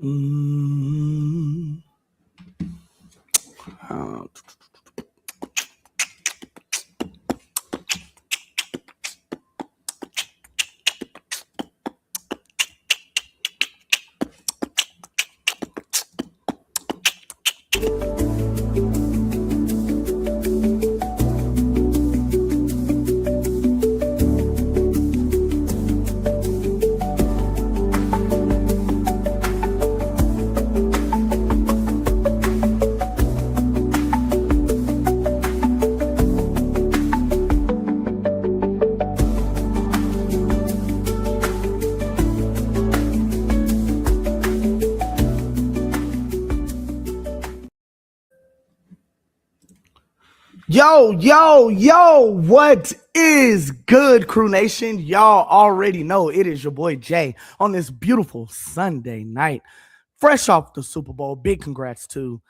Mm. Yo, what is good, Crew Nation? Y'all already know it is your boy Jay on this beautiful Sunday night, fresh off the Super Bowl. Big congrats to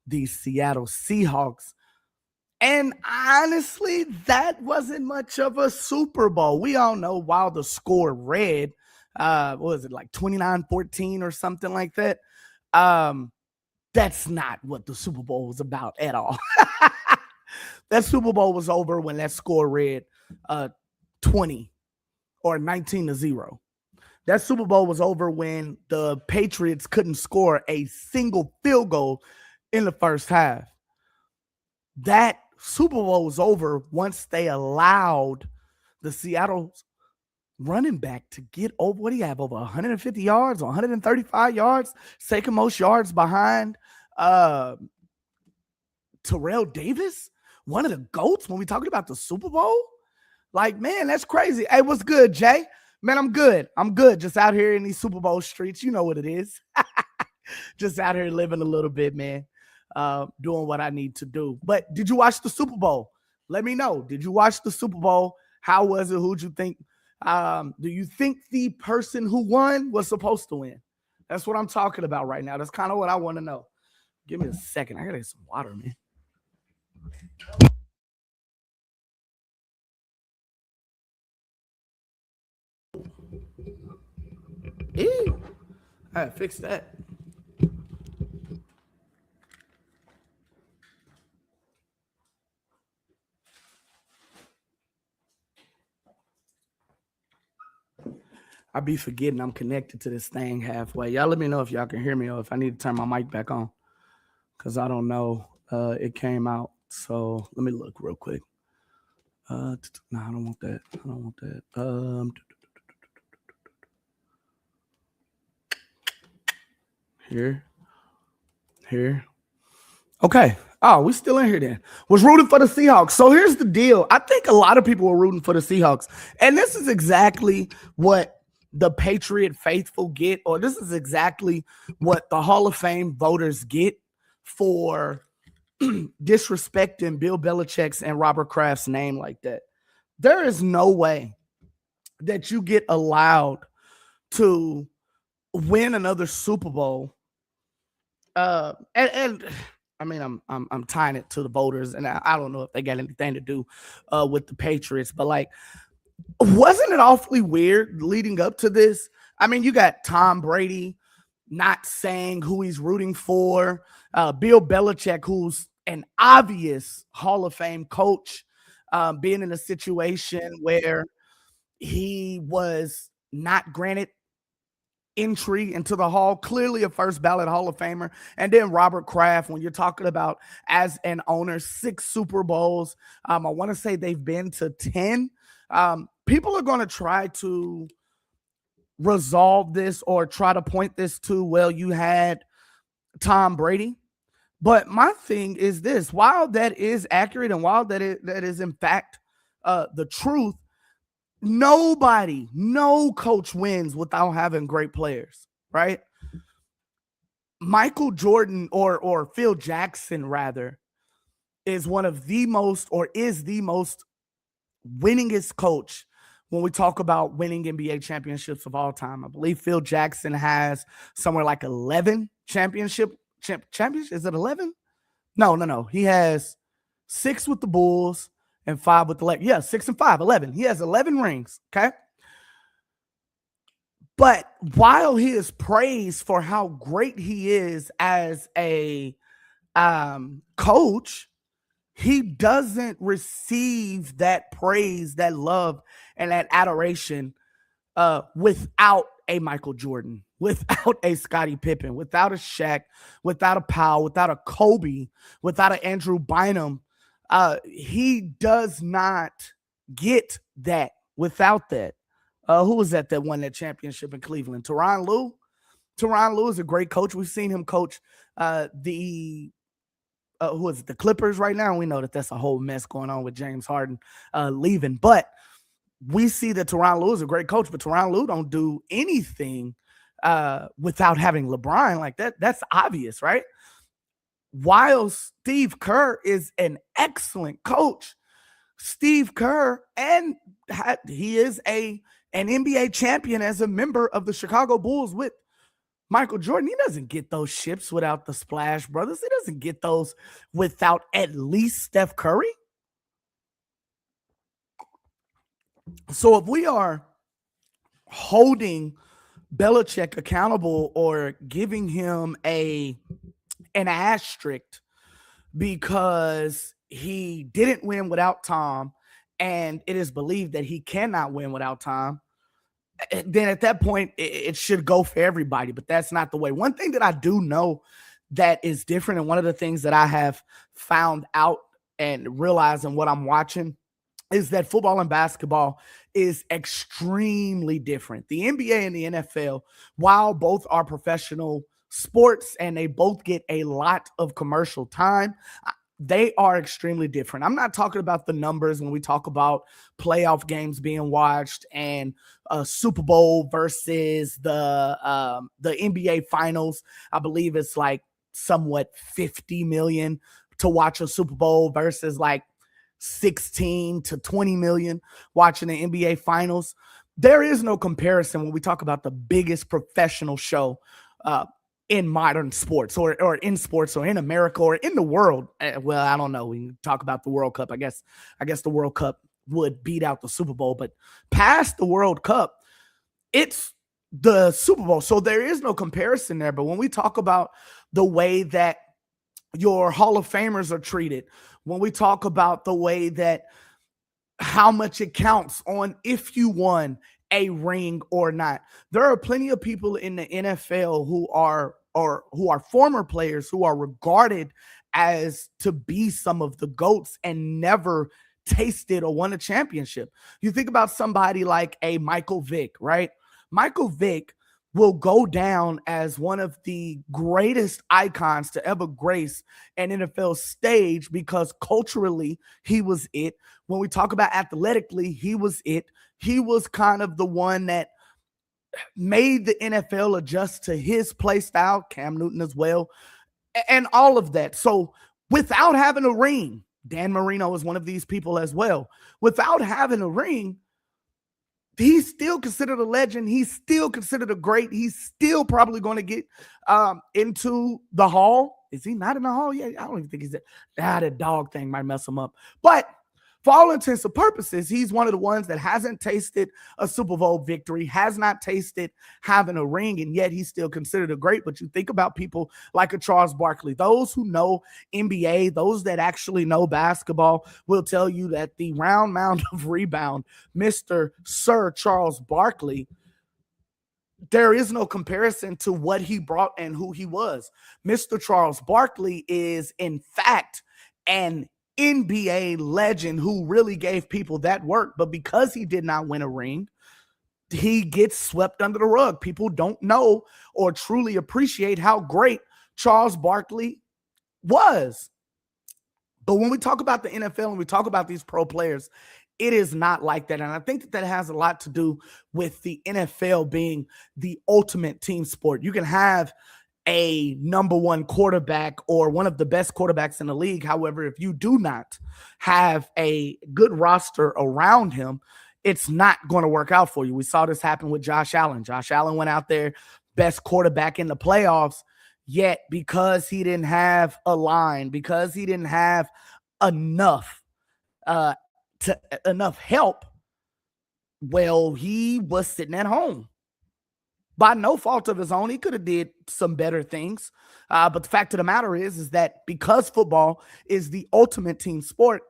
the Seattle Seahawks. And honestly, that wasn't much of a Super Bowl. We all know while the score read, what was it, like 29-14 or something like that? That's not what the Super Bowl was about at all. That Super Bowl was over when that score read 20 or 19-0. That Super Bowl was over when the Patriots couldn't score a single field goal in the first half. That Super Bowl was over once they allowed the Seattle running back to get over, what do you have, over 150 yards, 135 yards, second most yards behind Terrell Davis, one of the GOATs when we talking about the Super Bowl. Like, man, that's crazy. Hey, what's good, Jay? Man, I'm good. Just out here in these Super Bowl streets. You know what it is. Just out here living a little bit, man. Doing what I need to do. But did you watch the Super Bowl? Let me know. Did you watch the Super Bowl? How was it? Who'd you think? Do you think the person who won was supposed to win? That's what I'm talking about right now. That's kind of what I want to know. Give me a second. I gotta get some water, man. Ew. I gotta fix that. I be forgetting I'm connected to this thing halfway. Y'all let me know if y'all can hear me or if I need to turn my mic back on. Because I don't know. It came out. So let me look real quick. No, I don't want that. I don't want that. Here. Okay. Oh, we still in here then. Was rooting for the Seahawks. So here's the deal. I think a lot of people were rooting for the Seahawks. And this is exactly what the Patriot faithful get, or this is exactly what the Hall of Fame voters get for disrespecting Bill Belichick's and Robert Kraft's name like that. There is no way that you get allowed to win another Super Bowl. And I mean, I'm tying it to the voters, and I don't know if they got anything to do with the Patriots, but like, wasn't it awfully weird leading up to this? I mean, you got Tom Brady not saying who he's rooting for, Bill Belichick, who's an obvious Hall of Fame coach, being in a situation where he was not granted entry into the hall, clearly a first ballot Hall of Famer. And then Robert Kraft, when you're talking about as an owner, 6 Super Bowls, I want to say they've been to 10. People are going to try to resolve this or try to point this to, well, you had Tom Brady. But my thing is this: while that is accurate and while that is in fact the truth, no coach wins without having great players, right? Michael Jordan or Phil Jackson, rather, is one of the most, or is the most winningest coach when we talk about winning NBA championships of all time. I believe Phil Jackson has somewhere like 11 championships. Is it 11? No. He has 6 with the Bulls and 5 with the Lakers. Yeah, 6 and 5, 11. He has 11 rings, okay? But while he is praised for how great he is as a coach, he doesn't receive that praise, that love, and that adoration without a Michael Jordan, without a Scottie Pippen, without a Shaq, without a Powell, without a Kobe, without an Andrew Bynum. He does not get that without that. Who was that won that championship in Cleveland? Tyronn Lue. Tyronn Lue is a great coach. We've seen him coach the who is it, the Clippers right now. We know that that's a whole mess going on with James Harden leaving, but we see that Tyronn Lue is a great coach, but Tyronn Lue don't do anything without having LeBron like that. That's obvious, right? While Steve Kerr is an excellent coach, Steve Kerr, and he is an NBA champion as a member of the Chicago Bulls with Michael Jordan. He doesn't get those ships without the Splash Brothers. He doesn't get those without at least Steph Curry. So if we are holding Belichick accountable or giving him an asterisk because he didn't win without Tom, and it is believed that he cannot win without Tom, then at that point it should go for everybody. But that's not the way. One thing that I do know that is different, and one of the things that I have found out and realizing what I'm watching, is that football and basketball is extremely different. The NBA and the NFL, while both are professional sports and they both get a lot of commercial time, they are extremely different. I'm not talking about the numbers when we talk about playoff games being watched and Super Bowl versus the NBA Finals. I believe it's like somewhat 50 million to watch a Super Bowl versus like 16 to 20 million watching the NBA Finals. There is no comparison when we talk about the biggest professional show in modern sports or in sports or in America or in the world. Well, I don't know. We can talk about the World Cup. I guess the World Cup would beat out the Super Bowl, but past the World Cup, it's the Super Bowl. So there is no comparison there. But when we talk about the way that your Hall of Famers are treated, when we talk about the way that how much it counts on if you won a ring or not, there are plenty of people in the NFL who are former players who are regarded as to be some of the GOATs and never tasted or won a championship. You think about somebody like a Michael Vick, right? Michael Vick will go down as one of the greatest icons to ever grace an NFL stage because culturally he was it. When we talk about athletically, he was it. He was kind of the one that made the NFL adjust to his play style, Cam Newton as well, and all of that. So without having a ring, Dan Marino is one of these people as well. Without having a ring, he's still considered a legend. He's still considered a great. He's still probably going to get into the Hall. Is he not in the Hall yet? I don't even think he's there. The dog thing might mess him up. But for all intents and purposes, he's one of the ones that hasn't tasted a Super Bowl victory, has not tasted having a ring, and yet he's still considered a great. But you think about people like a Charles Barkley. Those who know NBA, those that actually know basketball will tell you that the round mound of rebound, Mr. Sir Charles Barkley, there is no comparison to what he brought and who he was. Mr. Charles Barkley is, in fact, an NBA legend who really gave people that work. But because he did not win a ring, he gets swept under the rug. People don't know or truly appreciate how great Charles Barkley was. But when we talk about the NFL and we talk about these pro players, it is not like that. And I think that has a lot to do with the NFL being the ultimate team sport. You can have a number one quarterback or one of the best quarterbacks in the league. However, if you do not have a good roster around him, it's not going to work out for you. We saw this happen with Josh Allen. Josh Allen went out there, best quarterback in the playoffs, yet because he didn't have a line, because he didn't have enough enough help, well, he was sitting at home. by no fault of his own. He could have did some better things. But the fact of the matter is that because football is the ultimate team sport,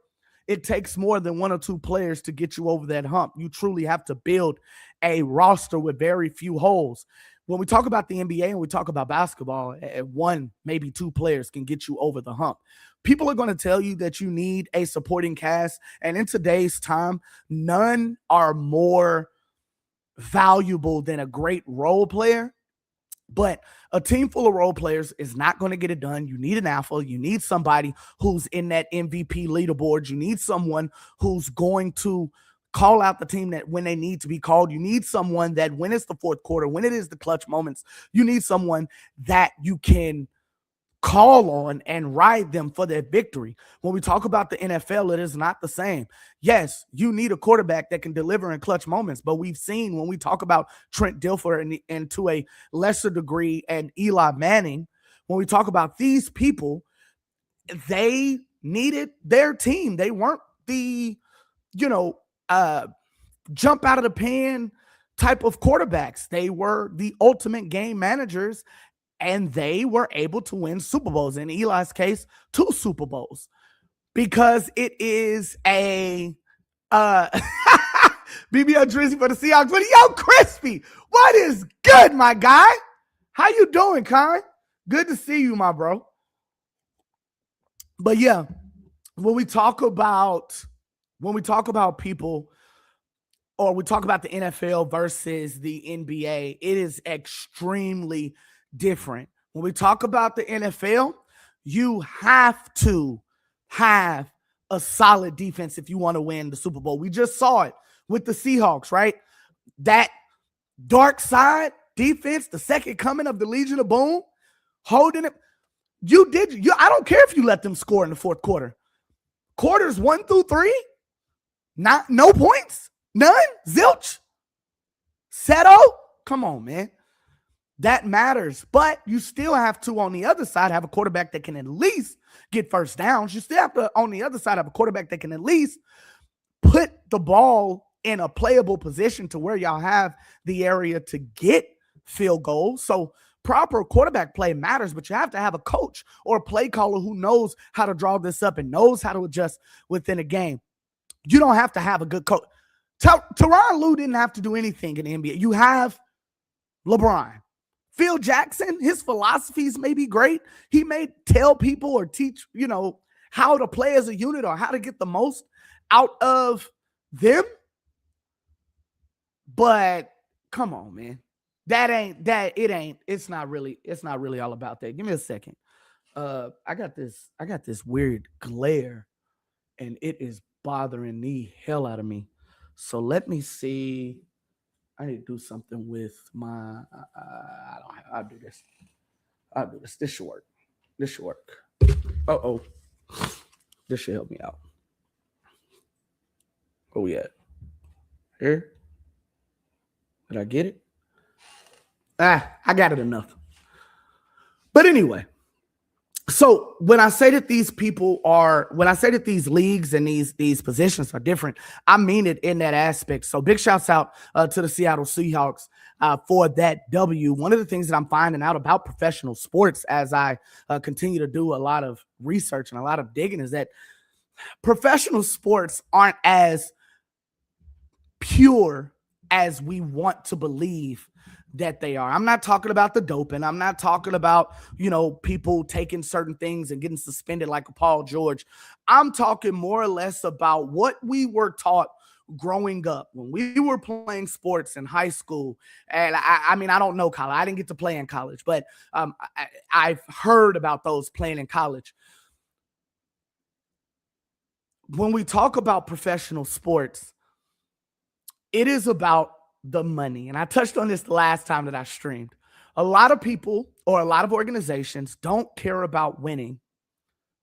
it takes more than one or two players to get you over that hump. You truly have to build a roster with very few holes. When we talk about the NBA and we talk about basketball, one, maybe two players can get you over the hump. People are going to tell you that you need a supporting cast. And in today's time, none are more valuable than a great role player. But a team full of role players is not going to get it done. You need an alpha. You need somebody who's in that MVP leaderboard. You need someone who's going to call out the team that when they need to be called. You need someone that when it's the fourth quarter, when it is the clutch moments, you need someone that you can call on and ride them for their victory. When we talk about the NFL, it is not the same. Yes, you need a quarterback that can deliver in clutch moments, but we've seen when we talk about Trent Dilfer and to a lesser degree and Eli Manning, when we talk about these people, they needed their team. They weren't the, jump out of the pan type of quarterbacks. They were the ultimate game managers, and they were able to win Super Bowls. In Eli's case, 2 Super Bowls, because it is a BBL Drizzy for the Seahawks. But yo, Crispy, what is good, my guy? How you doing, Con? Good to see you, my bro. But yeah, when we talk about people, or we talk about the NFL versus the NBA, it is extremely different. When we talk about the NFL, you have to have a solid defense if you want to win the Super Bowl. We just saw it with the Seahawks, right? That dark side defense, the second coming of the Legion of Boom, holding it. I don't care if you let them score in the fourth quarter. Quarters 1 through 3, no points, none, zilch, settle. Come on, man. That matters, but you still have to, on the other side, have a quarterback that can at least get first downs. You still have to, on the other side, have a quarterback that can at least put the ball in a playable position to where y'all have the area to get field goals. So proper quarterback play matters, but you have to have a coach or a play caller who knows how to draw this up and knows how to adjust within a game. You don't have to have a good coach. Tyronn Lue didn't have to do anything in the NBA. You have LeBron. Phil Jackson, his philosophies may be great. He may tell people or teach, how to play as a unit or how to get the most out of them. But come on, man. It's not really all about that. Give me a second. I got this weird glare and it is bothering the hell out of me. So let me see. I need to do something with my. I'll do this. This should work. Uh-oh. This should help me out. Oh, yeah. Here. Did I get it? I got it enough. But anyway. So when I say that these leagues and these positions are different, I mean it in that aspect. So big shouts out to the Seattle Seahawks for that W. One of the things that I'm finding out about professional sports as I continue to do a lot of research and a lot of digging is that professional sports aren't as pure as we want to believe that they are. I'm not talking about the doping. I'm not talking about, people taking certain things and getting suspended like a Paul George. I'm talking more or less about what we were taught growing up when we were playing sports in high school. And I mean, I don't know college. I didn't get to play in college, but I've heard about those playing in college. When we talk about professional sports, it is about the money. And I touched on this the last time that I streamed. A lot of people or a lot of organizations don't care about winning.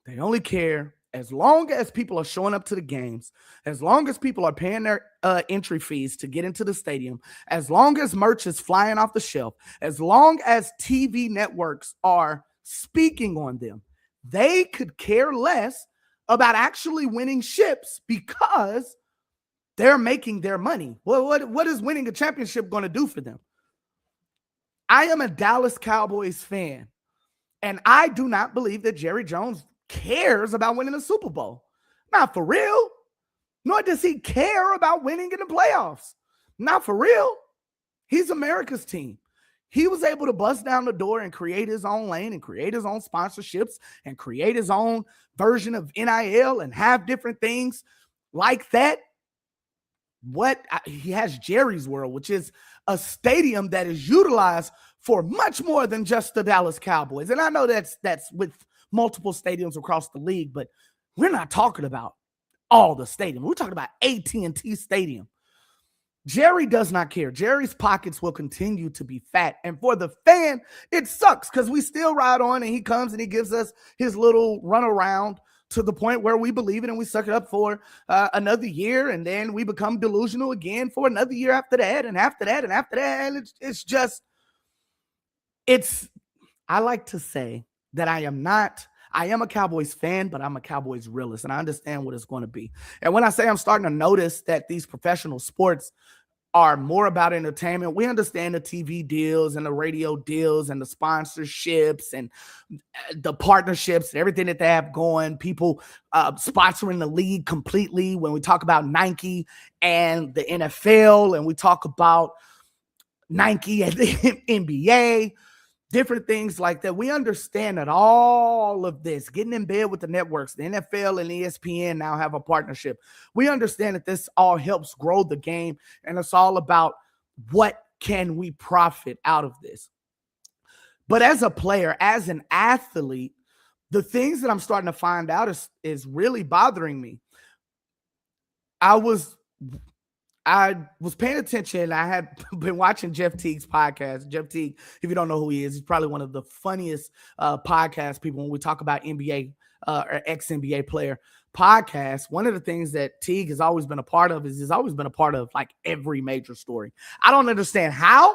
They only care as long as people are showing up to the games, as long as people are paying their entry fees to get into the stadium, as long as merch is flying off the shelf, as long as TV networks are speaking on them. They could care less about actually winning ships because they're making their money. Well, what is winning a championship going to do for them? I am a Dallas Cowboys fan, and I do not believe that Jerry Jones cares about winning a Super Bowl. Not for real. Nor does he care about winning in the playoffs. Not for real. He's America's team. He was able to bust down the door and create his own lane and create his own sponsorships and create his own version of NIL and have different things like that. He has Jerry's World, which is a stadium that is utilized for much more than just the Dallas Cowboys. And I know that's with multiple stadiums across the league, but we're not talking about all the stadiums. We're talking about AT&T Stadium. Jerry does not care. Jerry's pockets will continue to be fat. And for the fan, it sucks because we still ride on and he comes and he gives us his little run around to the point where we believe it and we suck it up for another year. And then we become delusional again for another year after that and after that and after that. And I like to say that I am a Cowboys fan, but I'm a Cowboys realist, and I understand what it's going to be. And when I say I'm starting to notice that these professional sports are more about entertainment, we understand the TV deals and the radio deals and the sponsorships and the partnerships and everything that they have going, people sponsoring the league completely. When we talk about Nike and the NFL, and we talk about Nike and the NBA, different things like that. We understand that all of this, getting in bed with the networks, the NFL and ESPN now have a partnership. We understand that this all helps grow the game, and it's all about what can we profit out of this. But as a player, as an athlete, the things that I'm starting to find out is really bothering me. I was paying attention. I had been watching Jeff Teague's podcast. Jeff Teague, if you don't know who he is, he's probably one of the funniest podcast people when we talk about NBA or ex-NBA player podcast. One of the things that Teague has always been a part of is he's always been a part of like every major story. I don't understand how,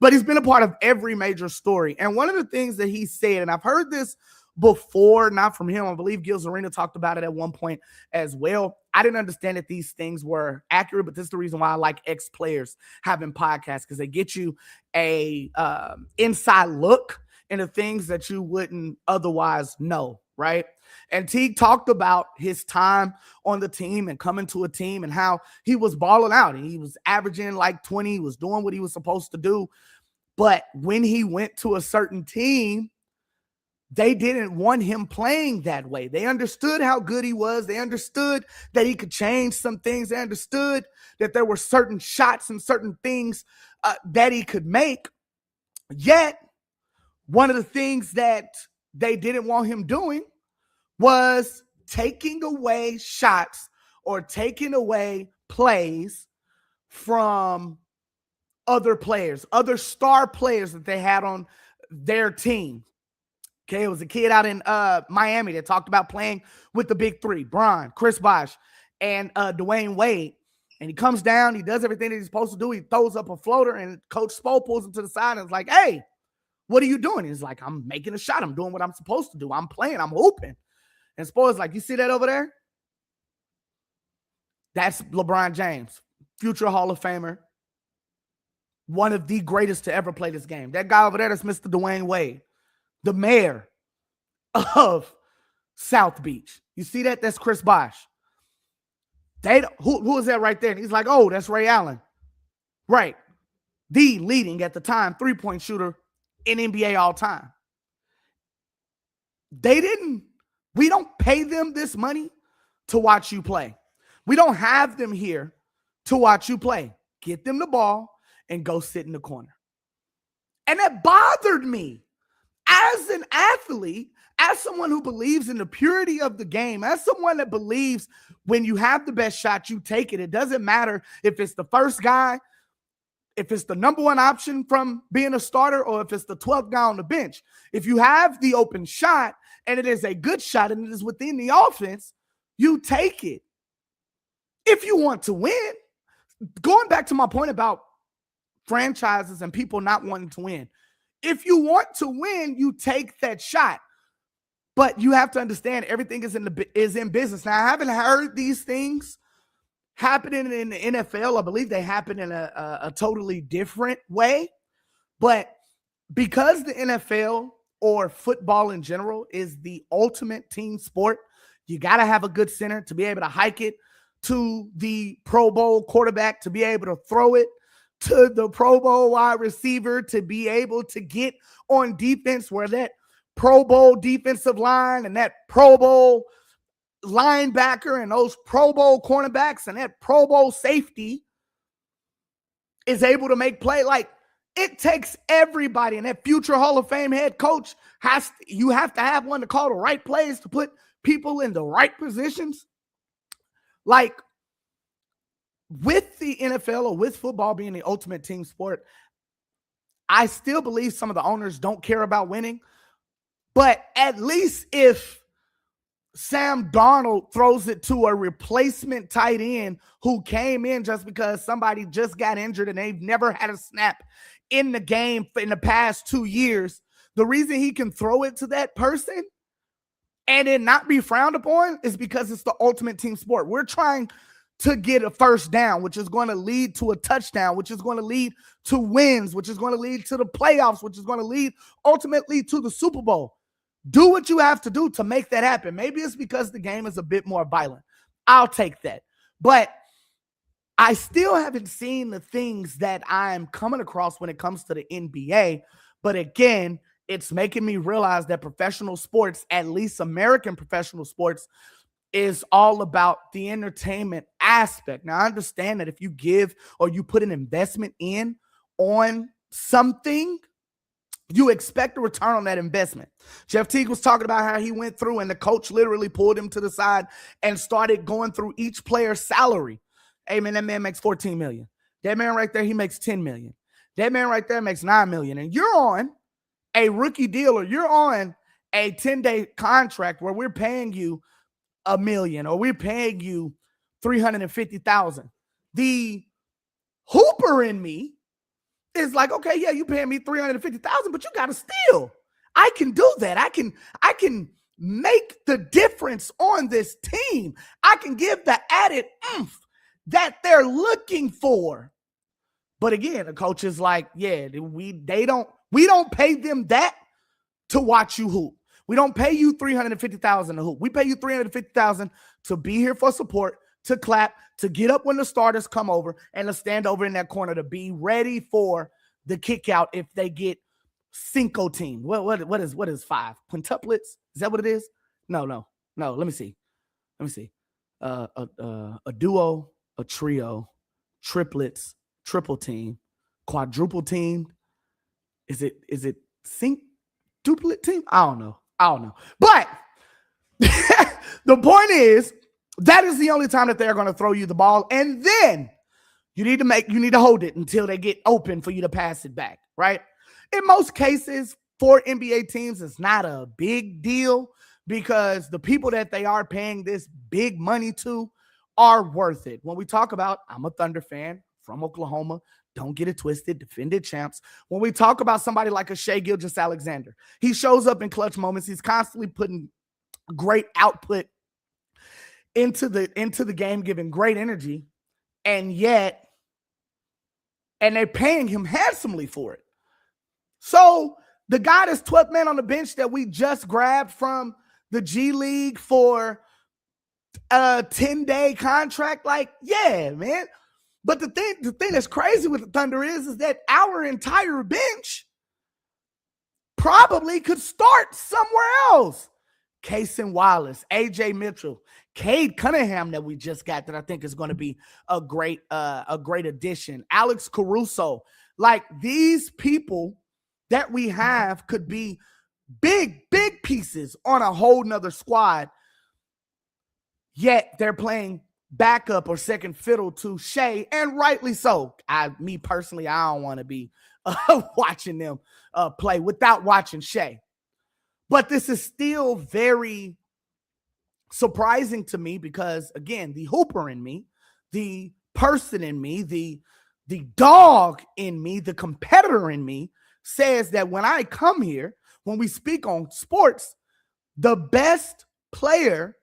but he's been a part of every major story. And one of the things that he said, and I've heard this before, not from him, I believe Gil Zarina talked about it at one point as well. I didn't understand that these things were accurate, but this is the reason why I like ex-players having podcasts, because they get you a inside look into things that you wouldn't otherwise know, right? And Teague talked about his time on the team and coming to a team and how he was balling out. He was averaging like 20, he was doing what he was supposed to do. But when he went to a certain team, they didn't want him playing that way. They understood how good he was. They understood that he could change some things. They understood that there were certain shots and certain things that he could make. Yet, one of the things that they didn't want him doing was taking away shots or taking away plays from other players, other star players that they had on their team. Okay, it was a kid out in Miami that talked about playing with the big three, Bron, Chris Bosh, and Dwayne Wade. And he comes down, he does everything that he's supposed to do. He throws up a floater, and Coach Spo pulls him to the side and is like, hey, what are you doing? He's like, I'm making a shot. I'm doing what I'm supposed to do. I'm playing. I'm hooping. And Spo is like, you see that over there? That's LeBron James, future Hall of Famer, one of the greatest to ever play this game. That guy over there, that's Mr. Dwayne Wade, the mayor of South Beach. You see that? That's Chris Bosh. Who is that right there? And he's like, oh, that's Ray Allen. Right. The leading at the time three-point shooter in NBA all time. We don't pay them this money to watch you play. We don't have them here to watch you play. Get them the ball and go sit in the corner. And that bothered me. As an athlete, as someone who believes in the purity of the game, as someone that believes when you have the best shot, you take it. It doesn't matter if it's the first guy, if it's the number one option from being a starter, or if it's the 12th guy on the bench. If you have the open shot and it is a good shot and it is within the offense, you take it. If you want to win, going back to my point about franchises and people not wanting to win, if you want to win, you take that shot. But you have to understand everything is in business. Now, I haven't heard these things happening in the NFL. I believe they happen in a totally different way. But because the NFL or football in general is the ultimate team sport, you got to have a good center to be able to hike it to the Pro Bowl quarterback, to be able to throw it to the Pro Bowl wide receiver, to be able to get on defense where that Pro Bowl defensive line and that Pro Bowl linebacker and those Pro Bowl cornerbacks and that Pro Bowl safety is able to make play. Like, it takes everybody, and that future Hall of Fame head coach you have to have one to call the right plays to put people in the right positions. Like, with the NFL or with football being the ultimate team sport, I still believe some of the owners don't care about winning. But at least if Sam Darnold throws it to a replacement tight end who came in just because somebody just got injured and they've never had a snap in the game in the past 2 years, the reason he can throw it to that person and it not be frowned upon is because it's the ultimate team sport. We're trying to get a first down, which is going to lead to a touchdown, which is going to lead to wins, which is going to lead to the playoffs, which is going to lead ultimately to the Super Bowl. Do what you have to do to make that happen. Maybe it's because the game is a bit more violent. I'll take that. But I still haven't seen the things that I'm coming across when it comes to the NBA. But again, it's making me realize that professional sports, at least American professional sports, is all about the entertainment aspect. Now, I understand that if you give or you put an investment in on something, you expect a return on that investment. Jeff Teague was talking about how he went through and the coach literally pulled him to the side and started going through each player's salary. Hey, man, that man makes $14 million. That man right there, he makes $10 million. That man right there makes $9 million. And you're on a rookie deal, or you're on a 10-day contract where we're paying you $1 million or we're paying you $350,000. The hooper in me is like, okay, yeah, you paying me $350,000, but you got to steal. I can do that. I can make the difference on this team. I can give the added oomph that they're looking for. But again, the coach is like, yeah, we don't pay them that to watch you hoop. We don't pay you $350,000 to hoop. We pay you $350,000 to be here for support, to clap, to get up when the starters come over, and to stand over in that corner to be ready for the kick out if they get cinco team. What is five? Quintuplets? Is that what it is? No. Let me see. A duo, a trio, triplets, triple team, quadruple team. Is it duplet team? I don't know. But the point is, that is the only time that they're going to throw you the ball. And then you need to hold it until they get open for you to pass it back, right? In most cases, for NBA teams, it's not a big deal because the people that they are paying this big money to are worth it. When we talk about, I'm a Thunder fan from Oklahoma, don't get it twisted, defended champs. When we talk about somebody like a Shai Gilgeous-Alexander, he shows up in clutch moments. He's constantly putting great output into the game, giving great energy, and they're paying him handsomely for it. So the guy that's 12th man on the bench that we just grabbed from the G League for a 10-day contract, like, yeah, man. But the thing that's crazy with the Thunder is that our entire bench probably could start somewhere else. Cason Wallace, AJ Mitchell, Cade Cunningham that we just got that I think is going to be a great addition. Alex Caruso. Like, these people that we have could be big pieces on a whole nother squad. Yet they're playing backup or second fiddle to Shai, and rightly so. Me personally, I don't want to be watching them play without watching Shai. But this is still very surprising to me because, again, the hooper in me, the person in me, the dog in me, the competitor in me says that when I come here, when we speak on sports, the best player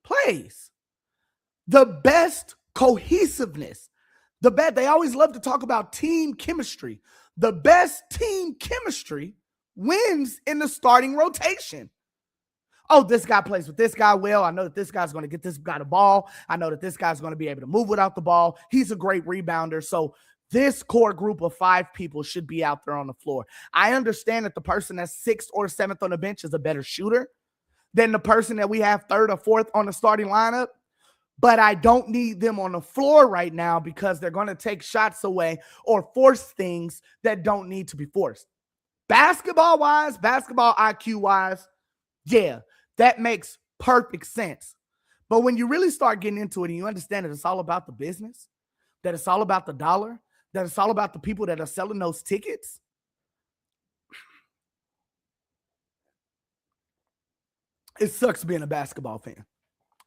plays. The best cohesiveness. They always love to talk about team chemistry. The best team chemistry wins in the starting rotation. Oh, this guy plays with this guy well. I know that this guy's going to get this guy the ball. I know that this guy's going to be able to move without the ball. He's a great rebounder. So this core group of 5 people should be out there on the floor. I understand that the person that's 6th or 7th on the bench is a better shooter than the person that we have 3rd or 4th on the starting lineup. But I don't need them on the floor right now because they're going to take shots away or force things that don't need to be forced. Basketball-wise, basketball IQ-wise, yeah, that makes perfect sense. But when you really start getting into it and you understand that it's all about the business, that it's all about the dollar, that it's all about the people that are selling those tickets, it sucks being a basketball fan.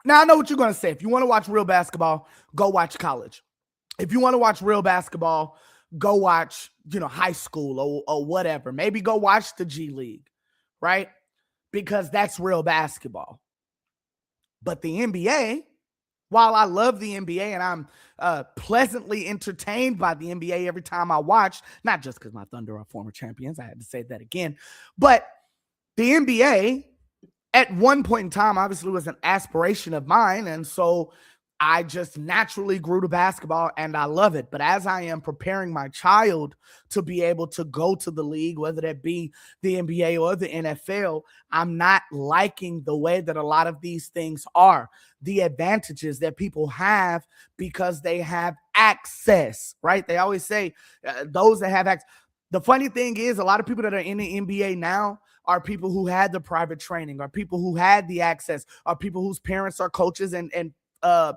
Now, I know what you're going to say. If you want to watch real basketball, go watch college. If you want to watch real basketball, go watch, high school or whatever. Maybe go watch the G League, right? Because that's real basketball. But the NBA, while I love the NBA and I'm pleasantly entertained by the NBA every time I watch, not just because my Thunder are former champions, I had to say that again, but the NBA at one point in time obviously was an aspiration of mine, and so I just naturally grew to basketball and I love it. But as I am preparing my child to be able to go to the league, whether that be the NBA or the NFL, I'm not liking the way that a lot of these things are. The advantages that people have because they have access, right? They always say those that have access. The funny thing is a lot of people that are in the NBA now are people who had the private training, are people who had the access, are people whose parents are coaches and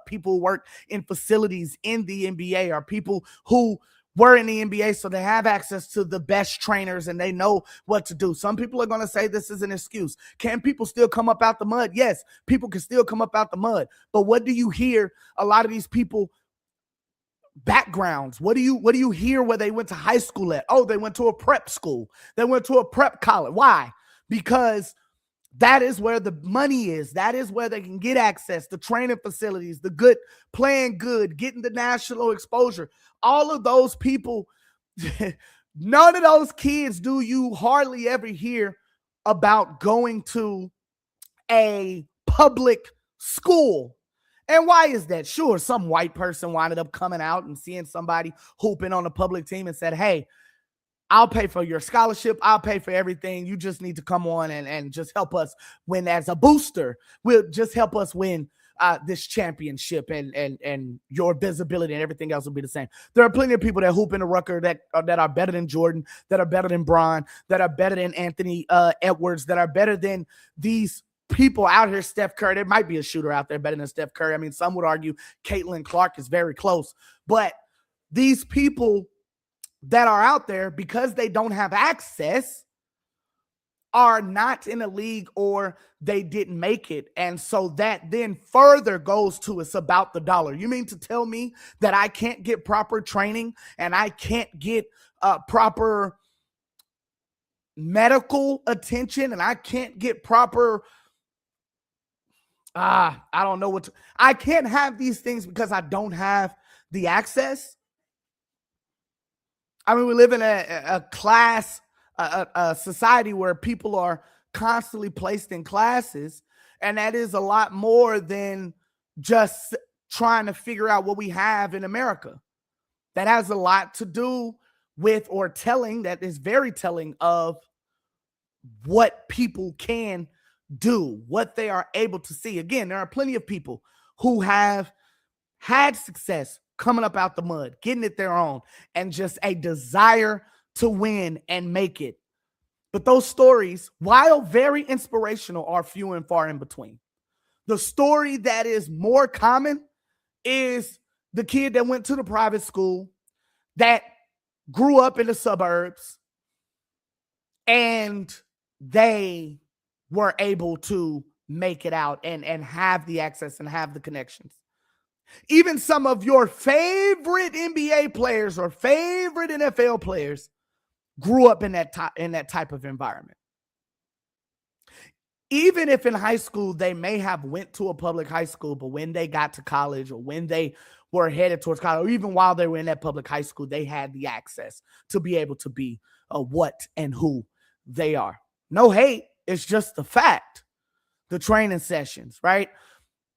people who work in facilities in the NBA, are people who were in the NBA, so they have access to the best trainers and they know what to do. Some people are going to say this is an excuse. Can people still come up out the mud? Yes, people can still come up out the mud. But what do you hear a lot of these people backgrounds? What do you hear where they went to high school at? Oh, they went to a prep school. They went to a prep college. Why? Because that is where the money is. That is where they can get access, the training facilities, the good, playing good, getting the national exposure. All of those people, none of those kids do you hardly ever hear about going to a public school. And why is that? Sure, some white person winded up coming out and seeing somebody hooping on a public team and said, hey, I'll pay for your scholarship. I'll pay for everything. You just need to come on and just help us win as a booster. We'll just help us win this championship and your visibility and everything else will be the same. There are plenty of people that hoop in the Rucker that are better than Jordan, that are better than Bron, that are better than Anthony Edwards, that are better than these people out here. Steph Curry, there might be a shooter out there better than Steph Curry. I mean, some would argue Caitlin Clark is very close, but these people that are out there, because they don't have access, are not in a league or they didn't make it. And so that then further goes to it's about the dollar. You mean to tell me that I can't get proper training and I can't get proper medical attention and I can't get proper I don't know I can't have these things because I don't have the access? I mean, we live in a class, a society where people are constantly placed in classes, and that is a lot more than just trying to figure out what we have in America. That has a lot to do with, or telling, that is very telling of what people can do, what they are able to see. Again, there are plenty of people who have had success coming up out the mud, getting it their own, and just a desire to win and make it. But those stories, while very inspirational, are few and far in between. The story that is more common is the kid that went to the private school, that grew up in the suburbs, and they were able to make it out and have the access and have the connections. Even some of your favorite NBA players or favorite NFL players grew up in that type of environment. Even if in high school they may have went to a public high school, but when they got to college or when they who are headed towards college, or even while they were in that public high school, they had the access to be able to be what and who they are. No hate. It's just the fact. The training sessions, right?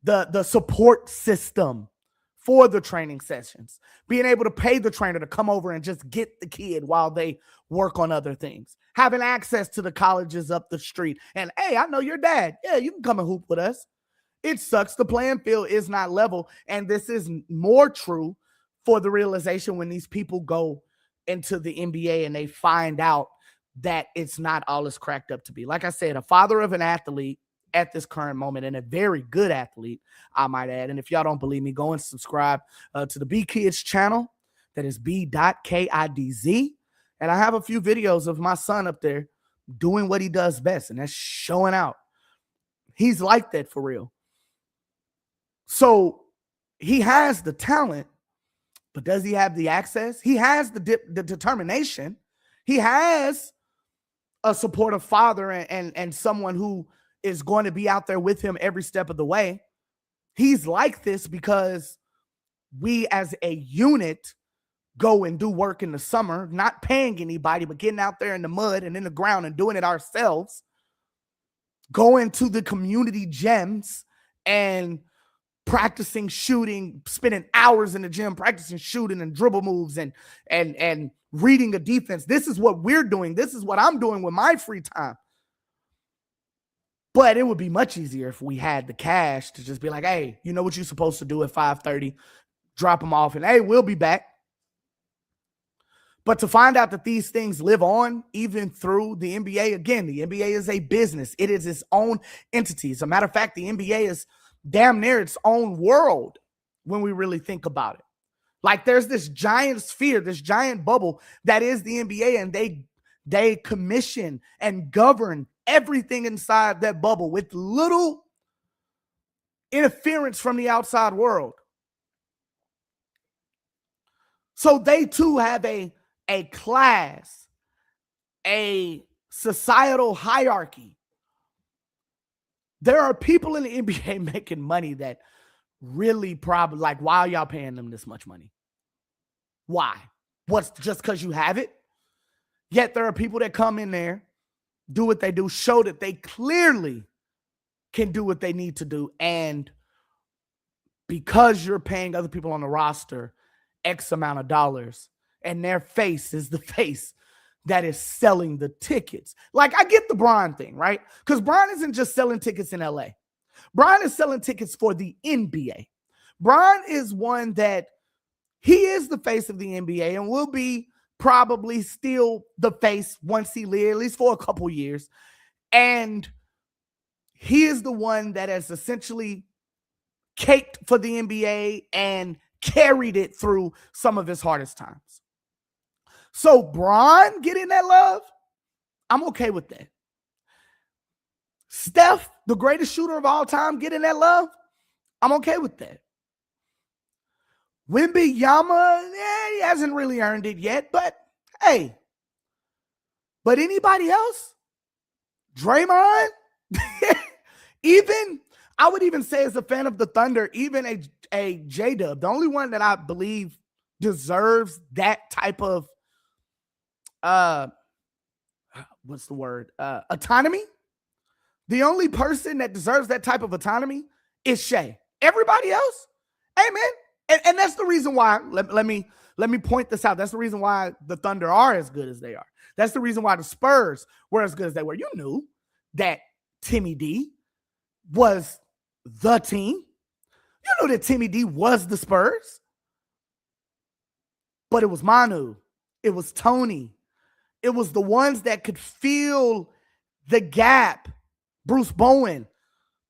The support system for the training sessions, being able to pay the trainer to come over and just get the kid while they work on other things, having access to the colleges up the street. And hey, I know your dad. Yeah, you can come and hoop with us. It sucks. The playing field is not level. And this is more true for the realization when these people go into the NBA and they find out that it's not all it's cracked up to be. Like I said, a father of an athlete at this current moment, and a very good athlete, I might add. And if y'all don't believe me, go and subscribe to the B Kids channel. That is B.KIDZ. And I have a few videos of my son up there doing what he does best, and that's showing out. He's like that for real. So he has the talent, but does he have the access? He has the determination. He has a supportive father and someone who is going to be out there with him every step of the way. He's like this because we as a unit go and do work in the summer, not paying anybody, but getting out there in the mud and in the ground and doing it ourselves, going to the community gyms and practicing shooting, spending hours in the gym, practicing shooting and dribble moves and reading a defense. This is what we're doing. This is what I'm doing with my free time. But it would be much easier if we had the cash to just be like, hey, you know what you're supposed to do at 5:30, drop them off, and hey, we'll be back. But to find out that these things live on even through the NBA, again, the NBA is a business. It is its own entity. As a matter of fact, the NBA is damn near its own world when we really think about it. Like there's this giant sphere, this giant bubble that is the NBA, and they commission and govern everything inside that bubble with little interference from the outside world. So they too have a class, a societal hierarchy. There are people in the NBA making money that really probably like, why are y'all paying them this much money? Why? What's just because you have it? Yet there are people that come in there, do what they do, show that they clearly can do what they need to do. And because you're paying other people on the roster X amount of dollars, and their face is the face that is selling the tickets. Like, I get the Bron thing, right? Because Bron isn't just selling tickets in LA. Bron is selling tickets for the NBA. Bron is one that he is the face of the NBA and will be probably still the face once he leaves, at least for a couple years. And he is the one that has essentially caked for the NBA and carried it through some of his hardest times. So Bron getting that love, I'm okay with that. Steph, the greatest shooter of all time, getting that love, I'm okay with that. Wembanyama, he hasn't really earned it yet, but hey. But anybody else? Draymond? Even, I would even say as a fan of the Thunder, even a J-Dub, the only one that I believe deserves that type of what's the word? Autonomy. The only person that deserves that type of autonomy is Shea. Everybody else, hey man, and that's the reason why. Let me point this out. That's the reason why the Thunder are as good as they are. That's the reason why the Spurs were as good as they were. You knew that Timmy D was the team. You knew that Timmy D was the Spurs. But it was Manu. It was Tony. It was the ones that could feel the gap. Bruce Bowen.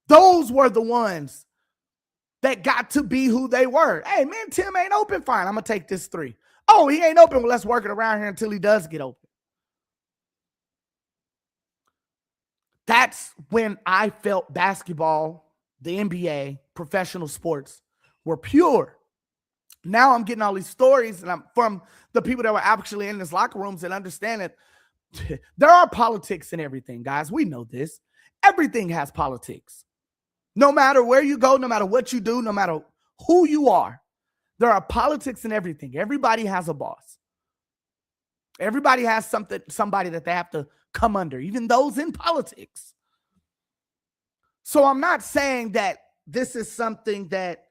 Those were the ones that got to be who they were. Hey, man, Tim ain't open. Fine, I'm going to take this three. Oh, he ain't open. Well, let's work it around here until he does get open. That's when I felt basketball, the NBA, professional sports were pure. Now I'm getting all these stories and I'm from the people that were actually in this locker rooms and understand that there are politics in everything, guys. We know this. Everything has politics. No matter where you go, no matter what you do, no matter who you are, There are politics in everything. Everybody has a boss. Everybody has somebody that they have to come under, even those in politics. So I'm not saying that this is something that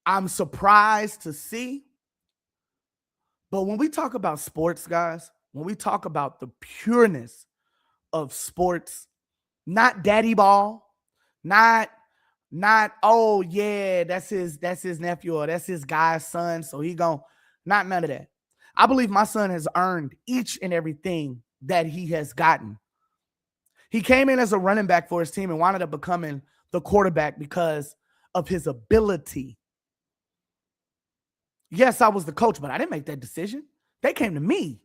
I'm surprised to see. But when we talk about sports, guys, when we talk about the pureness of sports, not daddy ball, not oh yeah, that's his nephew or that's his guy's son, so he gon' not none of that. I believe my son has earned each and everything that he has gotten. He came in as a running back for his team and wound up becoming the quarterback because of his ability. Yes, I was the coach, but I didn't make that decision. They came to me.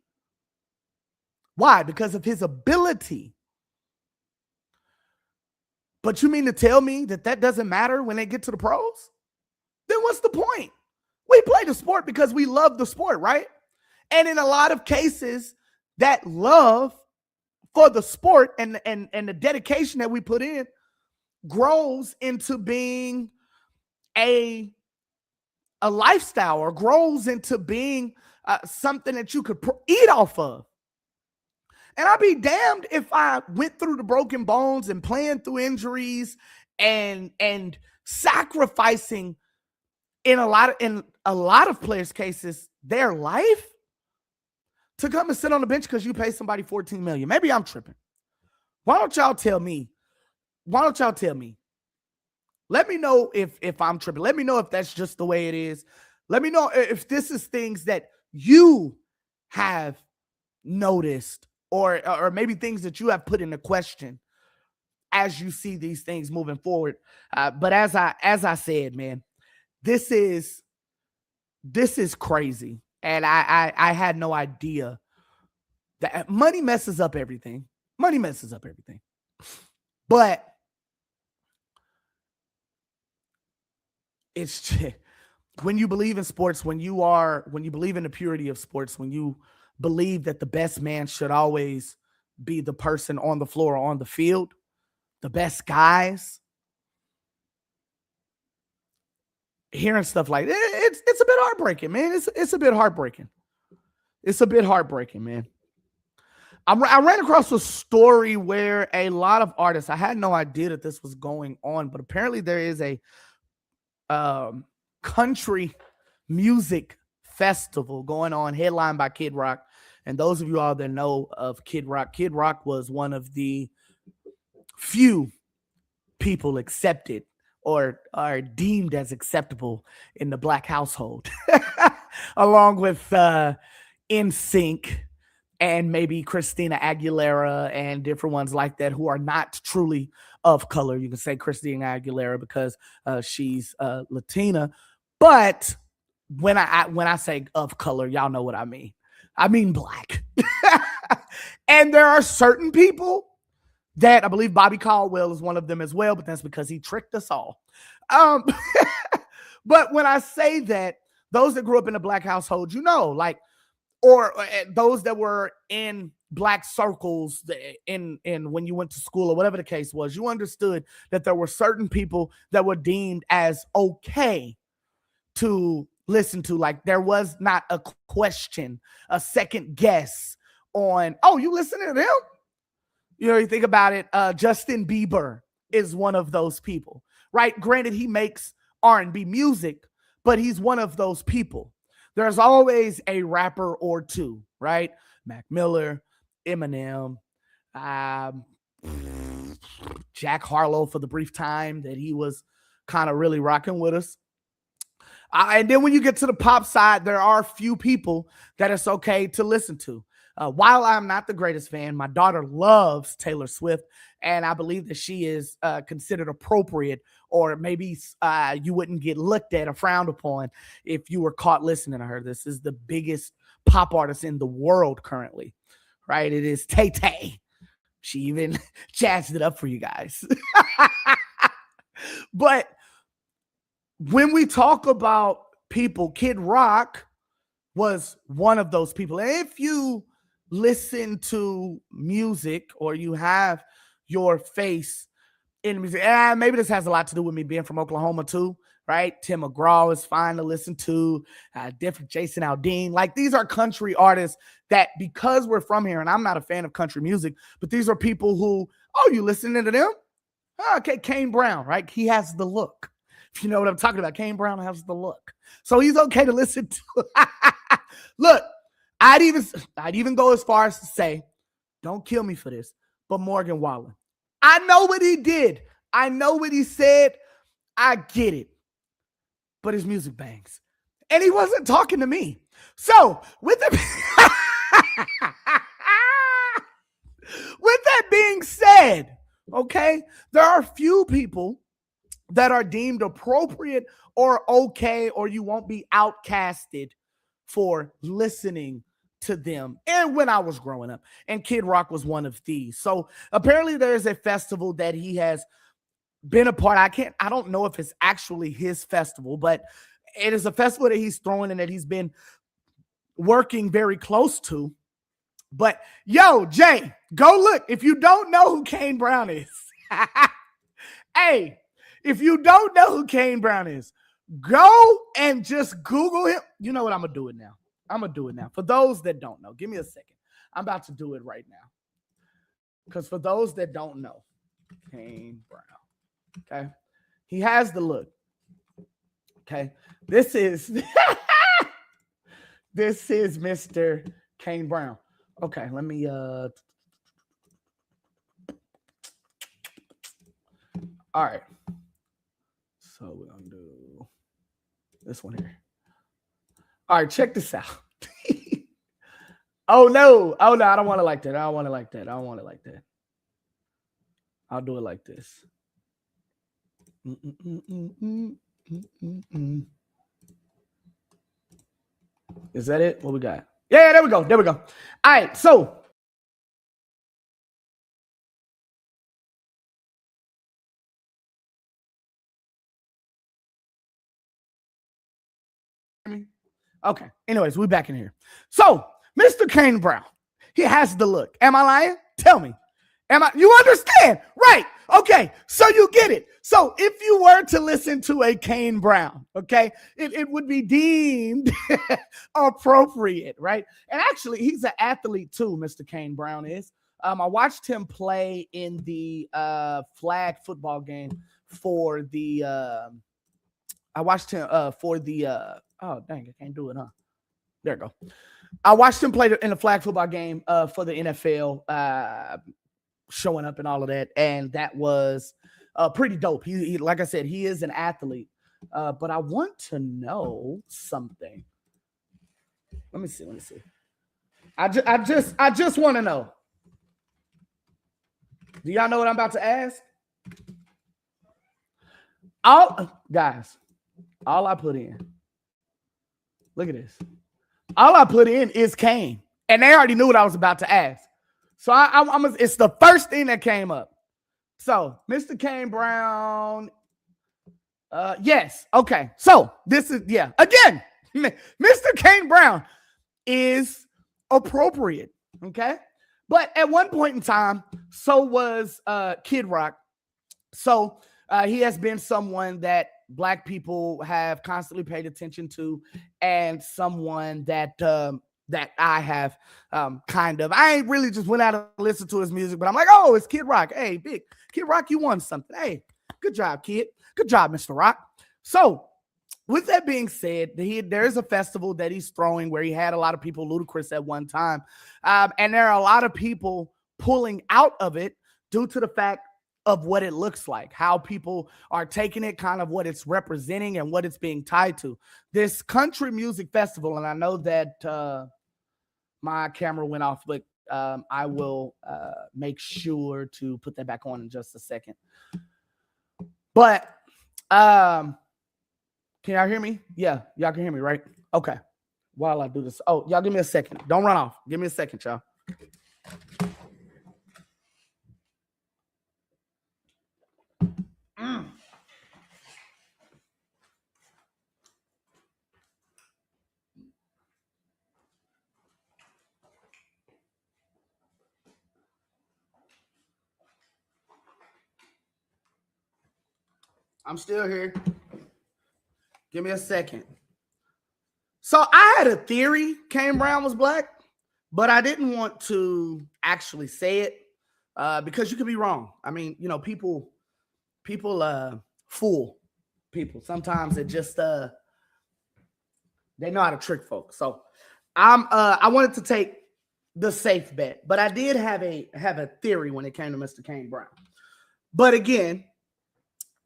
Why? Because of his ability. But you mean to tell me that that doesn't matter when they get to the pros? Then what's the point? We play the sport because we love the sport, right? And in a lot of cases, that love for the sport and the dedication that we put in grows into being a lifestyle, or grows into being something that you could eat off of. And I'd be damned if I went through the broken bones and playing through injuries and sacrificing in a lot of players' cases their life to come and sit on the bench because you pay somebody $14 million. Maybe I'm tripping. Why don't y'all tell me? Let me know if I'm tripping. Let me know if that's just the way it is. Let me know if this is things that you have noticed, or maybe things that you have put into question as you see these things moving forward. But as I said, man, this is crazy. And I had no idea that money messes up everything. Money messes up everything. But it's when you believe in sports, when you believe in the purity of sports, when you believe that the best man should always be the person on the floor or on the field, the best guys, hearing stuff like it's a bit heartbreaking, man. It's a bit heartbreaking. It's a bit heartbreaking, man. I ran across a story where a lot of artists, I had no idea that this was going on, but apparently there is a country music festival going on, headlined by Kid Rock. And those of you all that know of Kid Rock was one of the few people accepted or are deemed as acceptable in the black household, along with NSYNC and maybe Christina Aguilera and different ones like that who are not truly of color. You can say Christina Aguilera because she's Latina, but when I say of color, y'all know what I mean. I mean black. And there are certain people that I believe Bobby Caldwell is one of them as well, but that's because he tricked us all. But when I say that, those that grew up in a black household, you know, like, or those that were in black circles in when you went to school or whatever the case was, you understood that there were certain people that were deemed as okay to listen to. Like there was not a question, a second guess on, oh, you listening to them? You know, you think about it, Justin Bieber is one of those people, right? Granted, he makes R&B music, but he's one of those people. There's always a rapper or two, right? Mac Miller, Eminem, Jack Harlow for the brief time that he was kind of really rocking with us. And then when you get to the pop side, there are a few people that it's okay to listen to. While I'm not the greatest fan, my daughter loves Taylor Swift, and I believe that she is considered appropriate, or maybe you wouldn't get looked at or frowned upon if you were caught listening to her. This is the biggest pop artist in the world currently, right? It is Tay-Tay. She even jazzed it up for you guys. But when we talk about people, Kid Rock was one of those people. And if you listen to music or you have your face in music, maybe this has a lot to do with me being from Oklahoma too. right? Tim McGraw is fine to listen to, different Jason Aldean. Like these are country artists that because we're from here, and I'm not a fan of country music, but these are people who, oh, you listening to them? Oh, okay, Kane Brown, right? He has the look. If you know what I'm talking about, Kane Brown has the look. So he's okay to listen to. Look, I'd even go as far as to say, don't kill me for this, but Morgan Wallen. I know what he did. I know what he said. I get it. But his music bangs. And he wasn't talking to me. So, with that being said, okay, there are few people that are deemed appropriate or okay, or you won't be outcasted for listening to them. And when I was growing up, and Kid Rock was one of these. So apparently there's a festival that he has been a part. I don't know if it's actually his festival, but it is a festival that he's throwing and that he's been working very close to. But yo, Jay, go look. If you don't know who Kane Brown is, hey, if you don't know who Kane Brown is, go and just Google him. You know what? I'm going to do it now. I'm going to do it now. For those that don't know, give me a second. I'm about to do it right now. Because for those that don't know, Kane Brown, okay? He has the look. Okay? This is this is Mr. Kane Brown. Okay, let me all right. So we're gonna do this one here. All right, check this out. Oh no, I don't want it like that. I don't want it like that. I don't want it like that. I'll do it like this. Is that it? What we got? Yeah, there we go. There we go. All right, so okay. Anyways, we back in here. So, Mr. Kane Brown, he has the look. Am I lying? Tell me. You understand? Right. Okay. So you get it. So if you were to listen to a Kane Brown, okay, it would be deemed appropriate, right? And actually, he's an athlete too, Mr. Kane Brown is. I watched him play in the flag football game for the I watched him for the oh dang, I can't do it, huh? There we go. I watched him play in the flag football game for the NFL, showing up and all of that, and that was pretty dope. He, like I said, he is an athlete. But I want to know something. Let me see. I just want to know. Do y'all know what I'm about to ask? All I put in. Look at this. All I put in is Kane, and they already knew what I was about to ask. So it's the first thing that came up. So Mr. Kane Brown, yes, okay. So this is again, Mr. Kane Brown is appropriate, okay. But at one point in time, so was Kid Rock. So he has been someone that Black people have constantly paid attention to, and someone that that I have I ain't really just went out and listened to his music, but I'm like, oh, it's Kid Rock. Hey, big Kid Rock, you won something. Hey, good job, kid. Good job, Mr. Rock. So with that being said, there's a festival that he's throwing where he had a lot of people, Ludacris at one time, and there are a lot of people pulling out of it due to the fact of what it looks like, how people are taking it, kind of what it's representing and what it's being tied to. This country music festival, and I know that my camera went off, but I will make sure to put that back on in just a second. But can y'all hear me? Yeah, y'all can hear me, right? Okay. While I do this. Oh, y'all give me a second. Don't run off. Give me a second, y'all. I'm still here. Give me a second. So I had a theory Kane Brown was black, but I didn't want to actually say it because you could be wrong. I mean, you know, people fool people. Sometimes it just they know how to trick folks. So I wanted to take the safe bet, but I did have a theory when it came to Mr. Kane Brown. But again,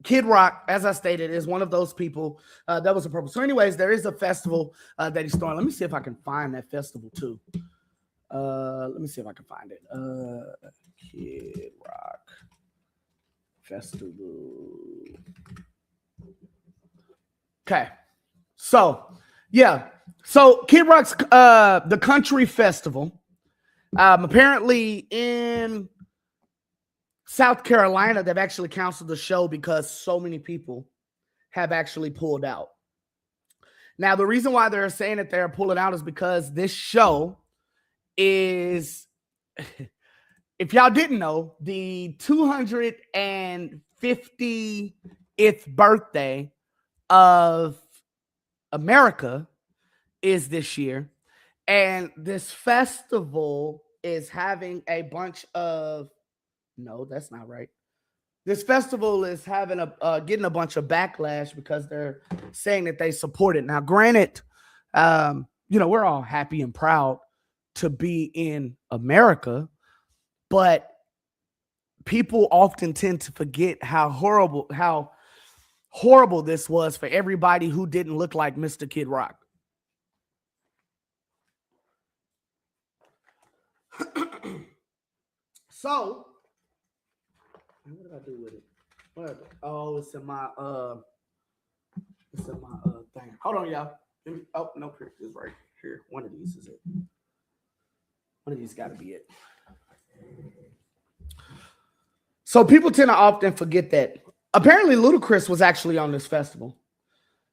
Kid Rock, as I stated, is one of those people that was a purpose. So anyways, there is a festival that he's throwing. Let me see if I can find that festival too. Let me see if I can find it. Kid Rock Festival. Okay. So, yeah. So Kid Rock's the Country Festival. Apparently in South Carolina, they've actually canceled the show because so many people have actually pulled out. Now, the reason why they're saying that they're pulling out is because this show is, if y'all didn't know, the 250th birthday of America is this year. And this festival is having a bunch of, no, that's not right. This festival is having getting a bunch of backlash because they're saying that they support it. Now, granted, you know, we're all happy and proud to be in America, but people often tend to forget how horrible this was for everybody who didn't look like Mr. Kid Rock. So, what did I do with it? Oh, it's in my thing. Hold on, y'all. Oh, no, here it is right here. One of these is it. One of these got to be it. So people tend to often forget that. Apparently, Ludacris was actually on this festival.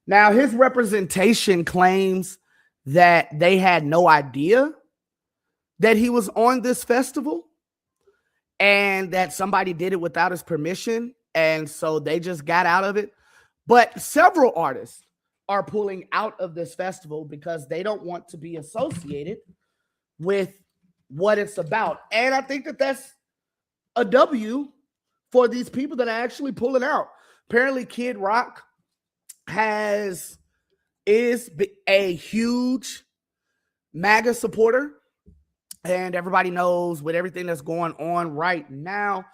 Now, his representation claims that they had no idea that he was on this festival and that somebody did it without his permission, and so they just got out of it. But several artists are pulling out of this festival because they don't want to be associated with what it's about. And I think that that's a W for these people that are actually pulling out. Apparently, Kid Rock is a huge MAGA supporter. And everybody knows with everything that's going on right now,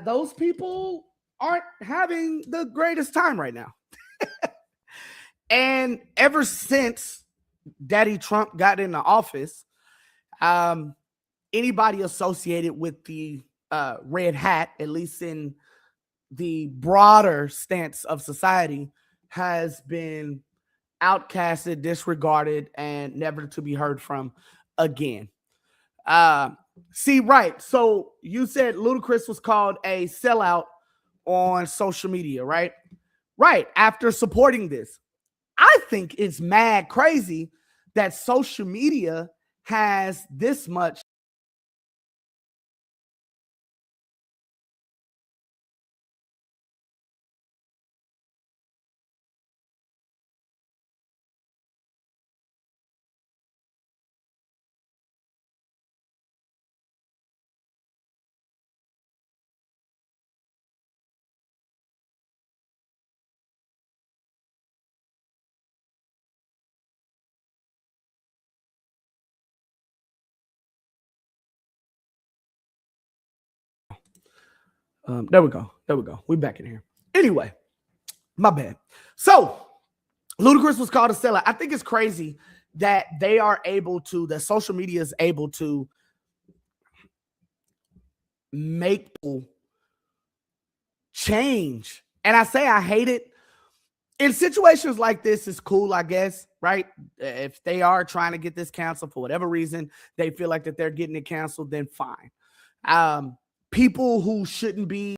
those people aren't having the greatest time right now. And ever since Daddy Trump got into office, anybody associated with the red hat, at least in the broader stance of society, has been outcasted, disregarded, and never to be heard from again. See, right. So you said Ludacris was called a sellout on social media, right? Right. After supporting this, I think it's mad crazy that social media has this much. There we go. We're back in here. Anyway, my bad. So Ludacris was called a sellout. I think it's crazy that they are able to, that social media is able to make people change. And I say I hate it. In situations like this, it's cool, I guess, right? If they are trying to get this canceled for whatever reason, they feel like that they're getting it canceled, then fine. People who shouldn't be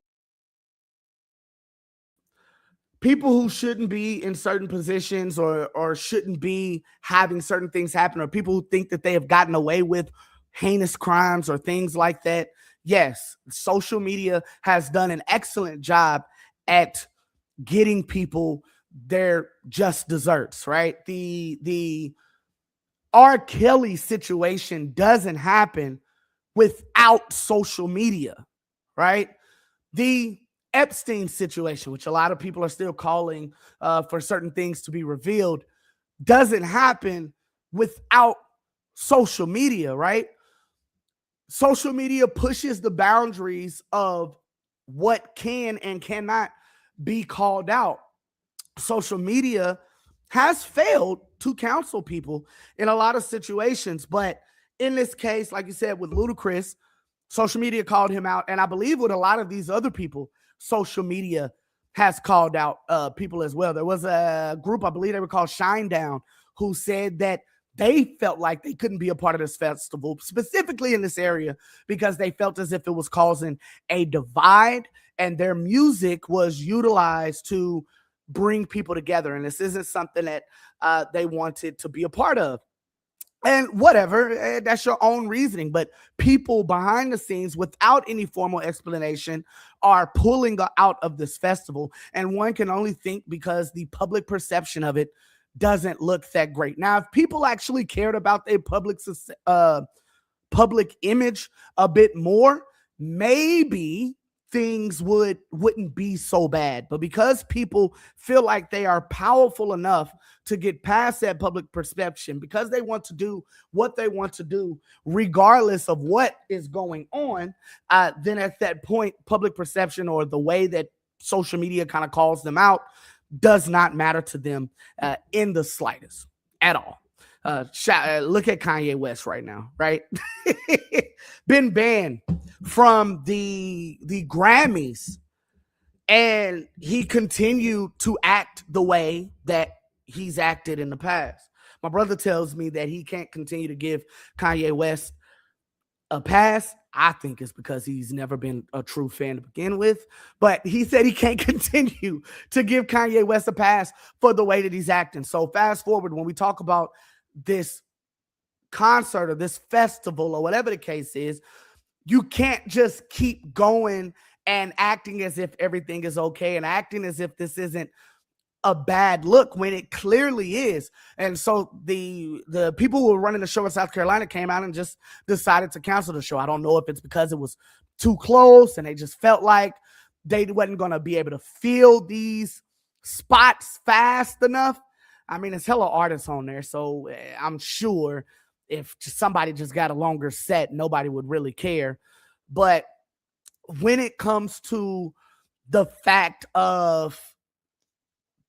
in certain positions or shouldn't be having certain things happen, or people who think that they have gotten away with heinous crimes or things like that. Yes, social media has done an excellent job at getting people they're just desserts, right? The R. Kelly situation doesn't happen without social media, right? The Epstein situation, which a lot of people are still calling for certain things to be revealed, doesn't happen without social media, right? Social media pushes the boundaries of what can and cannot be called out. Social media has failed to counsel people in a lot of situations, but in this case, like you said, with Ludacris, social media called him out, and I believe with a lot of these other people, social media has called out people as well. There was a group, I believe they were called Shinedown, who said that they felt like they couldn't be a part of this festival, specifically in this area, because they felt as if it was causing a divide, and their music was utilized to bring people together. And this isn't something that they wanted to be a part of. And whatever, that's your own reasoning. But people behind the scenes, without any formal explanation, are pulling out of this festival. And one can only think because the public perception of it doesn't look that great. Now, if people actually cared about their public image a bit more, maybe things wouldn't be so bad. But because people feel like they are powerful enough to get past that public perception, because they want to do what they want to do regardless of what is going on, then at that point, public perception, or the way that social media kind of calls them out, does not matter to them in the slightest at all. Look at Kanye West right now, right? Been banned from the Grammys, and he continued to act the way that he's acted in the past. My brother tells me that he can't continue to give Kanye West a pass. I think it's because he's never been a true fan to begin with. But he said he can't continue to give Kanye West a pass for the way that he's acting. So fast forward, when we talk about this concert or this festival or whatever the case is, you can't just keep going and acting as if everything is okay and acting as if this isn't a bad look when it clearly is. And so the people who were running the show in South Carolina came out and just decided to cancel the show. I don't know if it's because it was too close and they just felt like they wasn't going to be able to fill these spots fast enough. I mean, it's hella artists on there, so I'm sure if somebody just got a longer set, nobody would really care. But when it comes to the fact of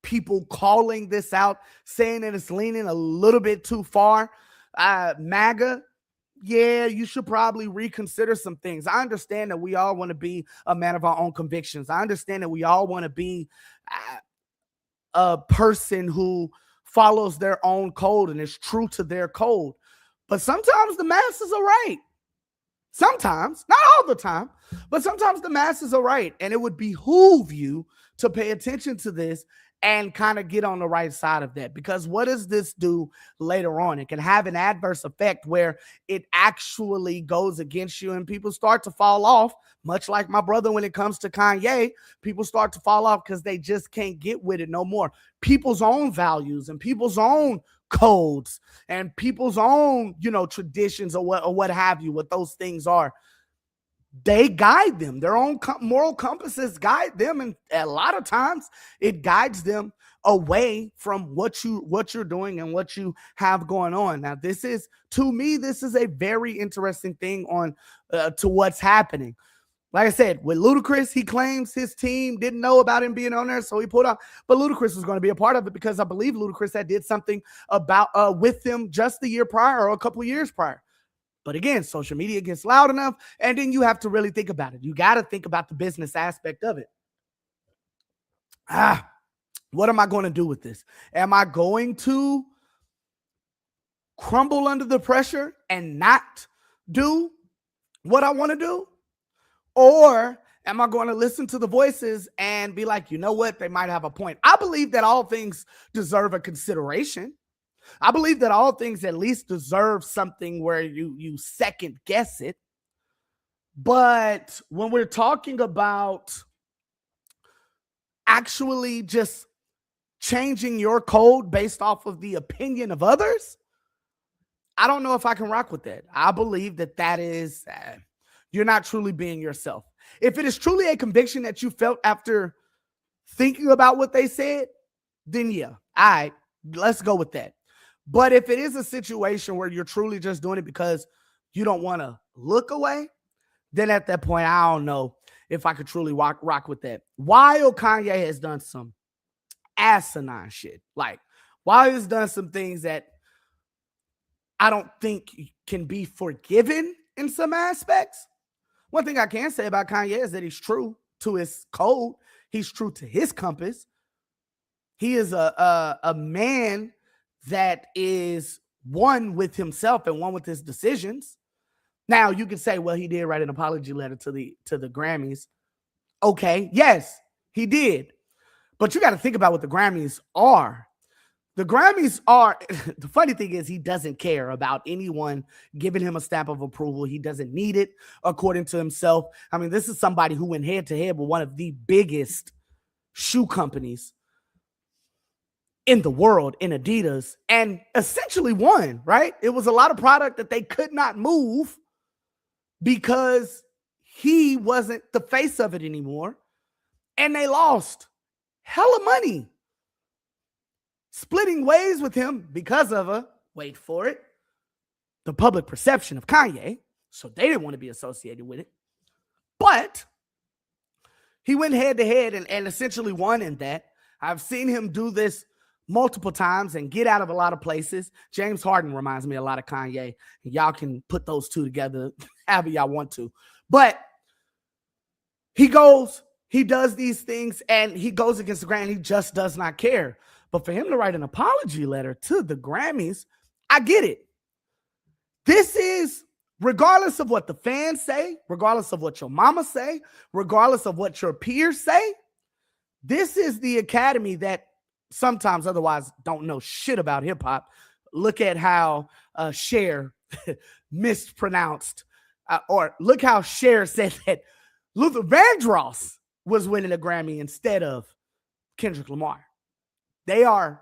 people calling this out, saying that it's leaning a little bit too far, MAGA, yeah, you should probably reconsider some things. I understand that we all want to be a man of our own convictions. I understand that we all want to be a person who follows their own code and is true to their code. But sometimes the masses are right. Sometimes, not all the time, but sometimes the masses are right. And it would behoove you to pay attention to this and kind of get on the right side of that. Because what does this do later on? It can have an adverse effect where it actually goes against you and people start to fall off, much like my brother when it comes to Kanye. People start to fall off because they just can't get with it no more. People's own values and people's own codes and people's own, traditions or what have you, what those things are. They guide them. Their own moral compasses guide them, and a lot of times it guides them away from what you're doing and what you have going on. Now, to me, this is a very interesting thing on to what's happening. Like I said, with Ludacris, he claims his team didn't know about him being on there, so he pulled out. But Ludacris was going to be a part of it because I believe Ludacris had did something about with them just the year prior or a couple of years prior. But again, social media gets loud enough, and then you have to really think about it. You got to think about the business aspect of it. What am I going to do with this? Am I going to crumble under the pressure and not do what I want to do? Or am I going to listen to the voices and be like, you know what? They might have a point. I believe that all things deserve a consideration. I believe that all things at least deserve something where you second guess it. But when we're talking about actually just changing your code based off of the opinion of others, I don't know if I can rock with that. I believe that is, you're not truly being yourself. If it is truly a conviction that you felt after thinking about what they said, then yeah, all right, let's go with that. But if it is a situation where you're truly just doing it because you don't want to look away, then at that point, I don't know if I could truly rock with that. While Kanye has done some asinine shit, like while he's done some things that I don't think can be forgiven in some aspects, one thing I can say about Kanye is that he's true to his code. He's true to his compass. He is a man that is one with himself and one with his decisions. Now you can say, well, he did write an apology letter to the Grammys. Okay, yes, he did. But you got to think about what the Grammys are. The Grammys are, the funny thing is he doesn't care about anyone giving him a stamp of approval. He doesn't need it, according to himself. I mean, this is somebody who went head to head with one of the biggest shoe companies in the world, in Adidas, and essentially won, right? It was a lot of product that they could not move because he wasn't the face of it anymore. And they lost hella money splitting ways with him because of wait for it, the public perception of Kanye. So they didn't want to be associated with it. But he went head to head and essentially won in that. I've seen him do this multiple times and get out of a lot of places. James Harden reminds me a lot of Kanye. Y'all can put those two together however y'all want to. But he does these things, and he goes against the grain. He just does not care. But for him to write an apology letter to the Grammys, I get it. This is, regardless of what the fans say, regardless of what your mama say, regardless of what your peers say, this is the academy that sometimes otherwise don't know shit about hip hop. Look at how Cher mispronounced, or look how Cher said that Luther Vandross was winning a Grammy instead of Kendrick Lamar. The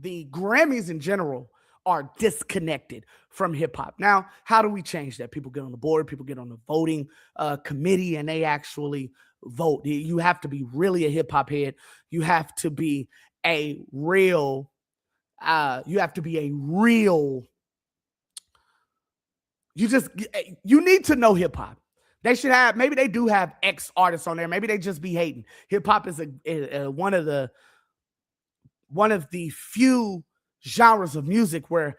Grammys in general are disconnected from hip hop. Now, how do we change that? People get on the board, people get on the voting committee, and they actually vote. You have to be really a hip hop head. You have to be a real, you need to know hip hop. They should have, maybe they do have X artists on there. Maybe they just be hating. Hip hop is one of the few genres of music where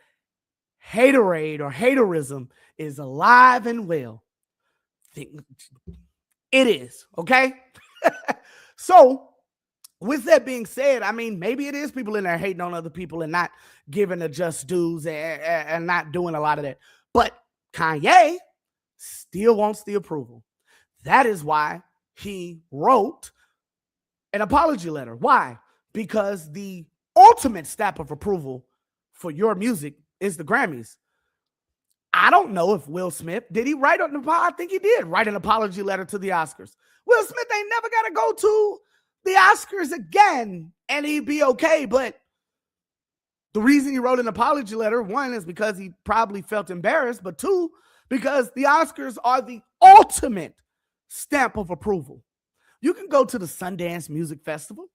haterade or haterism is alive and well. It is, okay? So, with that being said, I mean, maybe it is people in there hating on other people and not giving the just dues and not doing a lot of that. But Kanye still wants the approval. That is why he wrote an apology letter. Why? Because the ultimate stamp of approval for your music is the Grammys. I don't know if Will Smith, did he write an apology? I think he did write an apology letter to the Oscars. Will Smith ain't never got to go to the Oscars again and he'd be okay. But the reason he wrote an apology letter, one, is because he probably felt embarrassed, but two, because the Oscars are the ultimate stamp of approval. You can go to the Sundance Music Festival.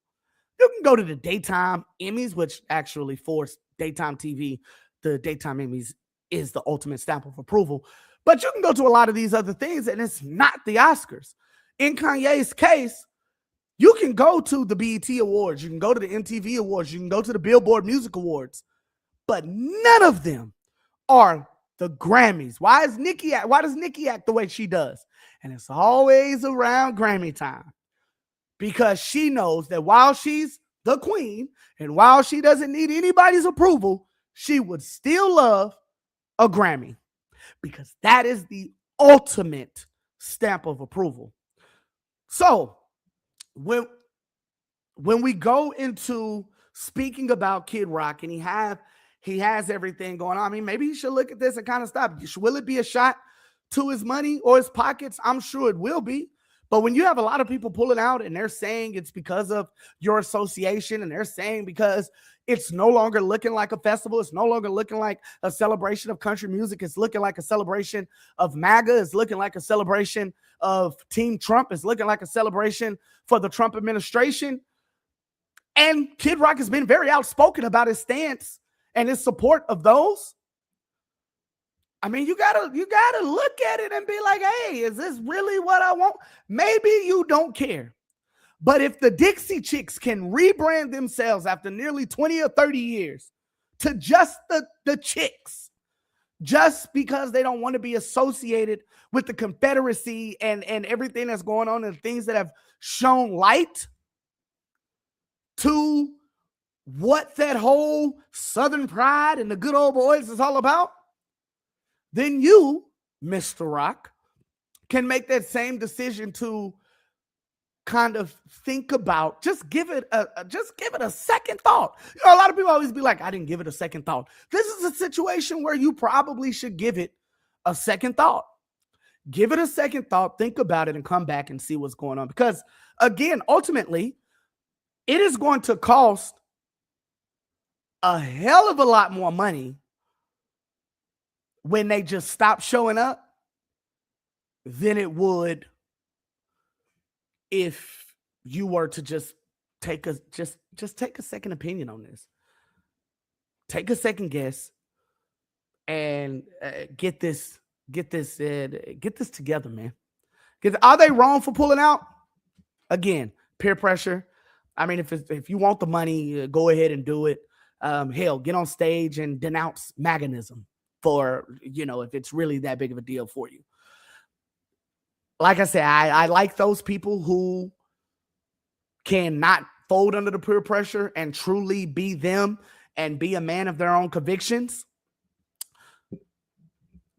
You can go to the Daytime Emmys, which actually for daytime TV, the Daytime Emmys is the ultimate stamp of approval. But you can go to a lot of these other things, and it's not the Oscars. In Kanye's case, you can go to the BET Awards, you can go to the MTV Awards, you can go to the Billboard Music Awards, but none of them are the Grammys. Why does Nicki act the way she does? And it's always around Grammy time. Because she knows that while she's the queen and while she doesn't need anybody's approval, she would still love a Grammy. Because that is the ultimate stamp of approval. So, when we go into speaking about Kid Rock and he has everything going on, I mean, maybe he should look at this and kind of stop. Will it be a shot to his money or his pockets? I'm sure it will be. But when you have a lot of people pulling out and they're saying it's because of your association, and they're saying because it's no longer looking like a festival, it's no longer looking like a celebration of country music, it's looking like a celebration of MAGA, it's looking like a celebration of Team Trump, it's looking like a celebration for the Trump administration. And Kid Rock has been very outspoken about his stance and his support of those. I mean, you gotta look at it and be like, hey, is this really what I want? Maybe you don't care. But if the Dixie Chicks can rebrand themselves after nearly 20 or 30 years to just the Chicks, just because they don't want to be associated with the Confederacy and everything that's going on and things that have shown light to what that whole Southern pride and the good old boys is all about, then you, Mr. Rock, can make that same decision to kind of think about, just give it a second thought. You know, a lot of people always be like, I didn't give it a second thought. This is a situation where you probably should give it a second thought. Give it a second thought, think about it, and come back and see what's going on. Because again, ultimately, it is going to cost a hell of a lot more money when they just stop showing up than it would if you were to just take a second opinion on this. Take a second guess and get this together, man. Are they wrong for pulling out? Again, peer pressure. I mean, if you want the money, go ahead and do it. Hell, get on stage and denounce MAGAnism for, if it's really that big of a deal for you. Like I said, I like those people who cannot fold under the peer pressure and truly be them and be a man of their own convictions.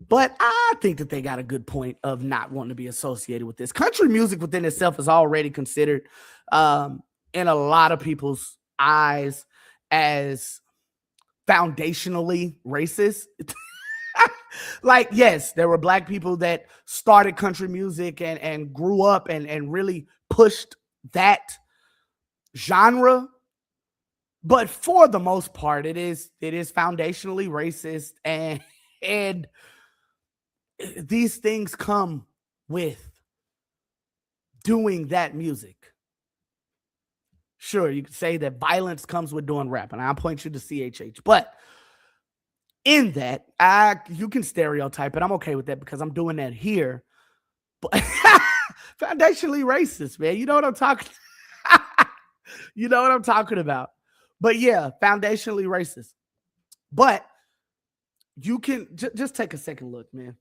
But I think that they got a good point of not wanting to be associated with this. Country music within itself is already considered in a lot of people's eyes as foundationally racist. Like, yes, there were black people that started country music and grew up and really pushed that genre. But for the most part, it is foundationally racist, and these things come with doing that music. Sure, you could say that violence comes with doing rap, and I'll point you to CHH. But in that, you can stereotype it. I'm okay with that because I'm doing that here. But foundationally racist, man. You know what I'm talking You know what I'm talking about. But yeah, foundationally racist. But you can just take a second look, man.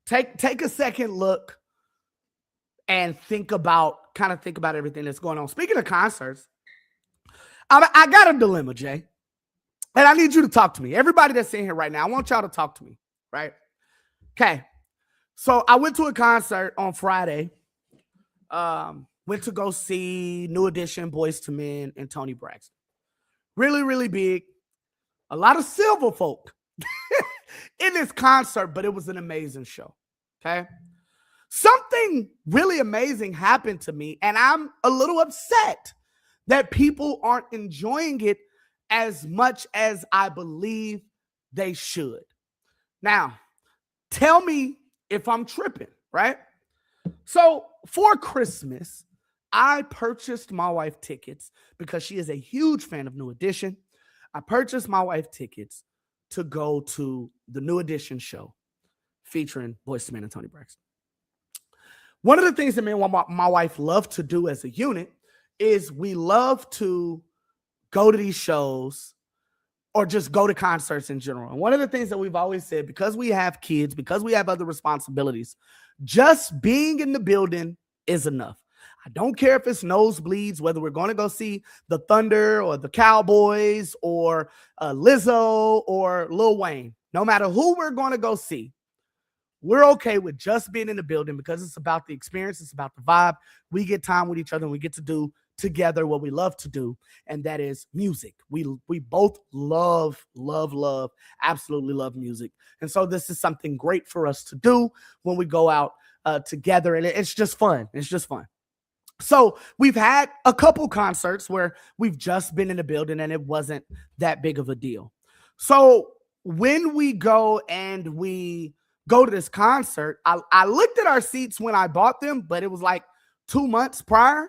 Take a second look and think about everything that's going on. Speaking of concerts, I got a dilemma, Jay. And I need you to talk to me. Everybody that's in here right now, I want y'all to talk to me, right? Okay. So I went to a concert on Friday. Went to go see New Edition, Boyz II Men, and Toni Braxton. Really, really big. A lot of silver folk in this concert, but it was an amazing show. Okay. Something really amazing happened to me, and I'm a little upset that people aren't enjoying it as much as I believe they should. Now, tell me if I'm tripping, right? So for Christmas, I purchased my wife tickets because she is a huge fan of New Edition. I purchased my wife tickets to go to the New Edition show featuring Boyz II Men and Toni Braxton. One of the things that me and my wife love to do as a unit is we love to go to these shows or just go to concerts in general. And one of the things that we've always said, because we have kids, because we have other responsibilities, just being in the building is enough. I don't care if it's nosebleeds, whether we're going to go see the Thunder or the Cowboys or Lizzo or Lil Wayne. No matter who we're going to go see, we're okay with just being in the building because it's about the experience. It's about the vibe. We get time with each other and we get to do together what we love to do, and that is music. We both love, absolutely love music. And so this is something great for us to do when we go out together, and it's just fun. It's just fun. So we've had a couple concerts where we've just been in the building and it wasn't that big of a deal. So when we go to this concert, I looked at our seats when I bought them, but it was like 2 months prior.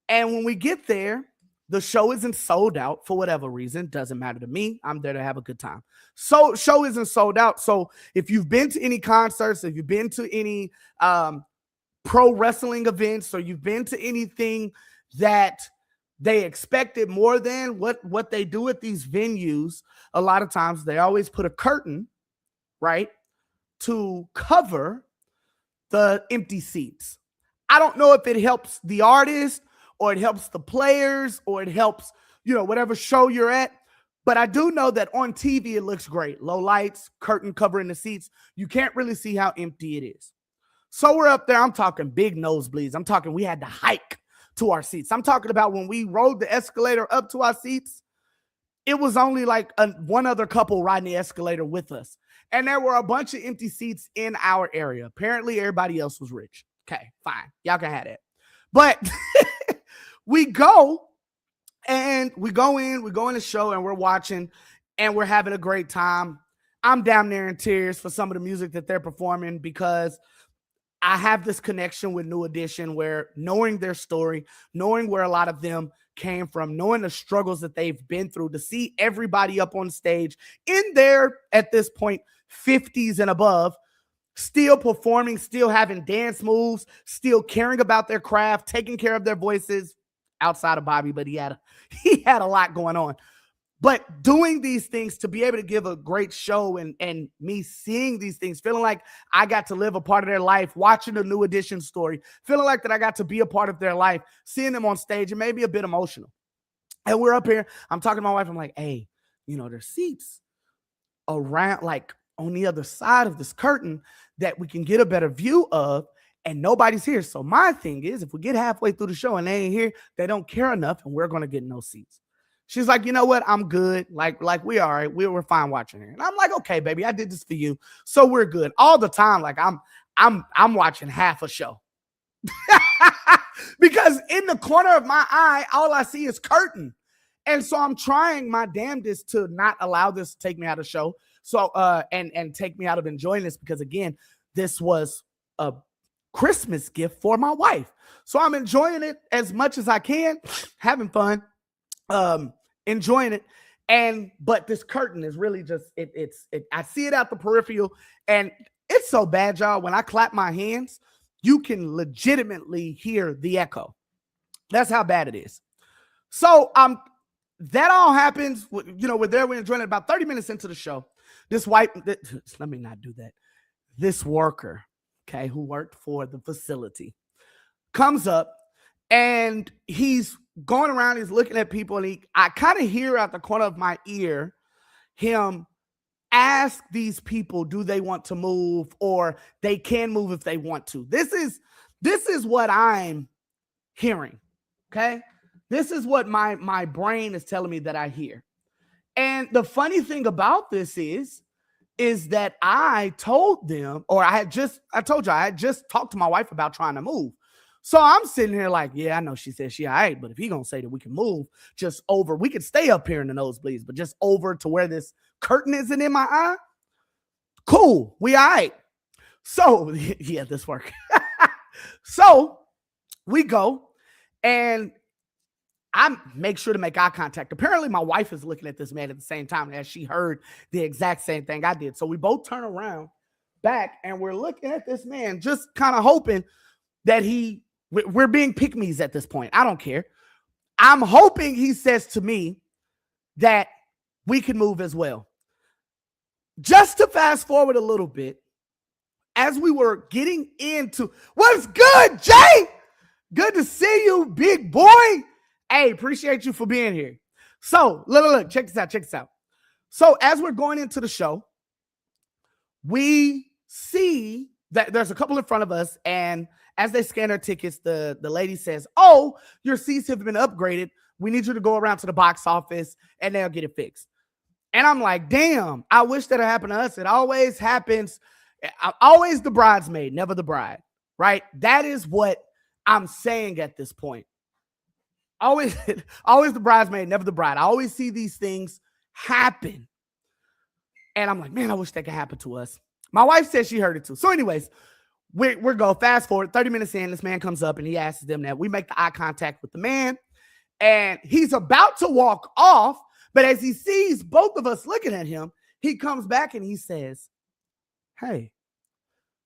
And when we get there, the show isn't sold out for whatever reason. Doesn't matter to me. I'm there to have a good time. So show isn't sold out. So if you've been to any concerts, if you've been to any pro wrestling events, or you've been to anything that they expected more than what they do at these venues, a lot of times they always put a curtain, right, to cover the empty seats. I don't know if it helps the artist or it helps the players or it helps, whatever show you're at. But I do know that on TV, it looks great. Low lights, curtain covering the seats. You can't really see how empty it is. So we're up there. I'm talking big nosebleeds. I'm talking we had to hike to our seats. I'm talking about when we rode the escalator up to our seats, it was only like one other couple riding the escalator with us. And there were a bunch of empty seats in our area. Apparently, everybody else was rich. Okay, fine. Y'all can have it. But we go in the show, and we're watching, and we're having a great time. I'm down there in tears for some of the music that they're performing, because I have this connection with New Edition where knowing their story, knowing where a lot of them came from, knowing the struggles that they've been through, to see everybody up on stage in their, at this point, 50s and above, still performing, still having dance moves, still caring about their craft, taking care of their voices, outside of Bobby, but he had a lot going on. But doing these things to be able to give a great show, and me seeing these things, feeling like I got to live a part of their life, watching the New Edition story, feeling like that I got to be a part of their life, seeing them on stage, and maybe a bit emotional. And we're up here, I'm talking to my wife, I'm like, hey, there's seats around, like on the other side of this curtain that we can get a better view of, and nobody's here. So my thing is, if we get halfway through the show and they ain't here, they don't care enough, and we're going to get no seats. She's like, you know what? I'm good. Like we all right. We're fine watching her. And I'm like, okay, baby, I did this for you, so we're good. All the time, like I'm watching half a show. Because in the corner of my eye, all I see is curtain. And so I'm trying my damnedest to not allow this to take me out of the show. So and take me out of enjoying this, because again, this was a Christmas gift for my wife. So I'm enjoying it as much as I can, having fun, enjoying it. But this curtain is really just I see it out the peripheral, and it's so bad, y'all. When I clap my hands, you can legitimately hear the echo. That's how bad it is. So that all happens. We're there, we're enjoying it. About 30 minutes into the show, let me not do that. This worker, okay, who worked for the facility, comes up, and he's going around, he's looking at people, and I kind of hear out the corner of my ear him ask these people, do they want to move, or they can move if they want to. This is what I'm hearing, okay? This is what my brain is telling me that I hear. And the funny thing about this is that I told them, or I told you, I had just talked to my wife about trying to move. So I'm sitting here like, yeah, I know she said she all right, but if he gonna say that we can move just over, we could stay up here in the nosebleeds, but just over to where this curtain isn't in my eye, cool, we all right. So yeah, this worked. So we go, and I make sure to make eye contact. Apparently my wife is looking at this man at the same time as she heard the exact same thing I did. So we both turn around back, and we're looking at this man, just kind of hoping that we're being pick-me's at this point. I don't care. I'm hoping he says to me that we can move as well. Just to fast forward a little bit, as we were getting into, what's good, Jay? Good to see you, big boy. Hey, appreciate you for being here. So, look, check this out. So, as we're going into the show, we see that there's a couple in front of us, and as they scan their tickets, the lady says, oh, your seats have been upgraded. We need you to go around to the box office, and they'll get it fixed. And I'm like, damn, I wish that had happened to us. It always happens. Always the bridesmaid, never the bride, right? That is what I'm saying at this point. Always, always the bridesmaid, never the bride. I always see these things happen. And I'm like, man, I wish that could happen to us. My wife said she heard it too. So anyways, we're going fast forward 30 minutes in. This man comes up and he asks them that. We make the eye contact with the man and he's about to walk off. But as he sees both of us looking at him, he comes back and he says, hey,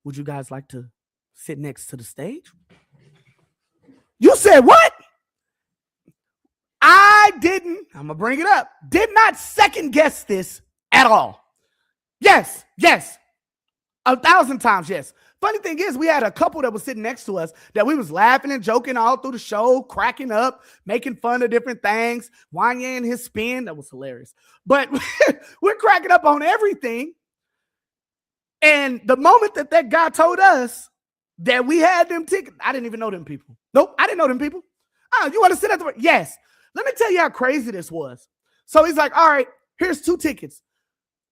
would you guys like to sit next to the stage? You said what? I didn't, I'm going to bring it up, did not second guess this at all. Yes, 1,000 times yes. Funny thing is, we had a couple that was sitting next to us that we was laughing and joking all through the show, cracking up, making fun of different things. Wanye and his spin, that was hilarious. But we're cracking up on everything. And the moment that guy told us that we had them tickets, I didn't even know them people. Nope, I didn't know them people. Oh, you want to sit at the... Yes. Let me tell you how crazy this was. So he's like, all right, here's 2 tickets.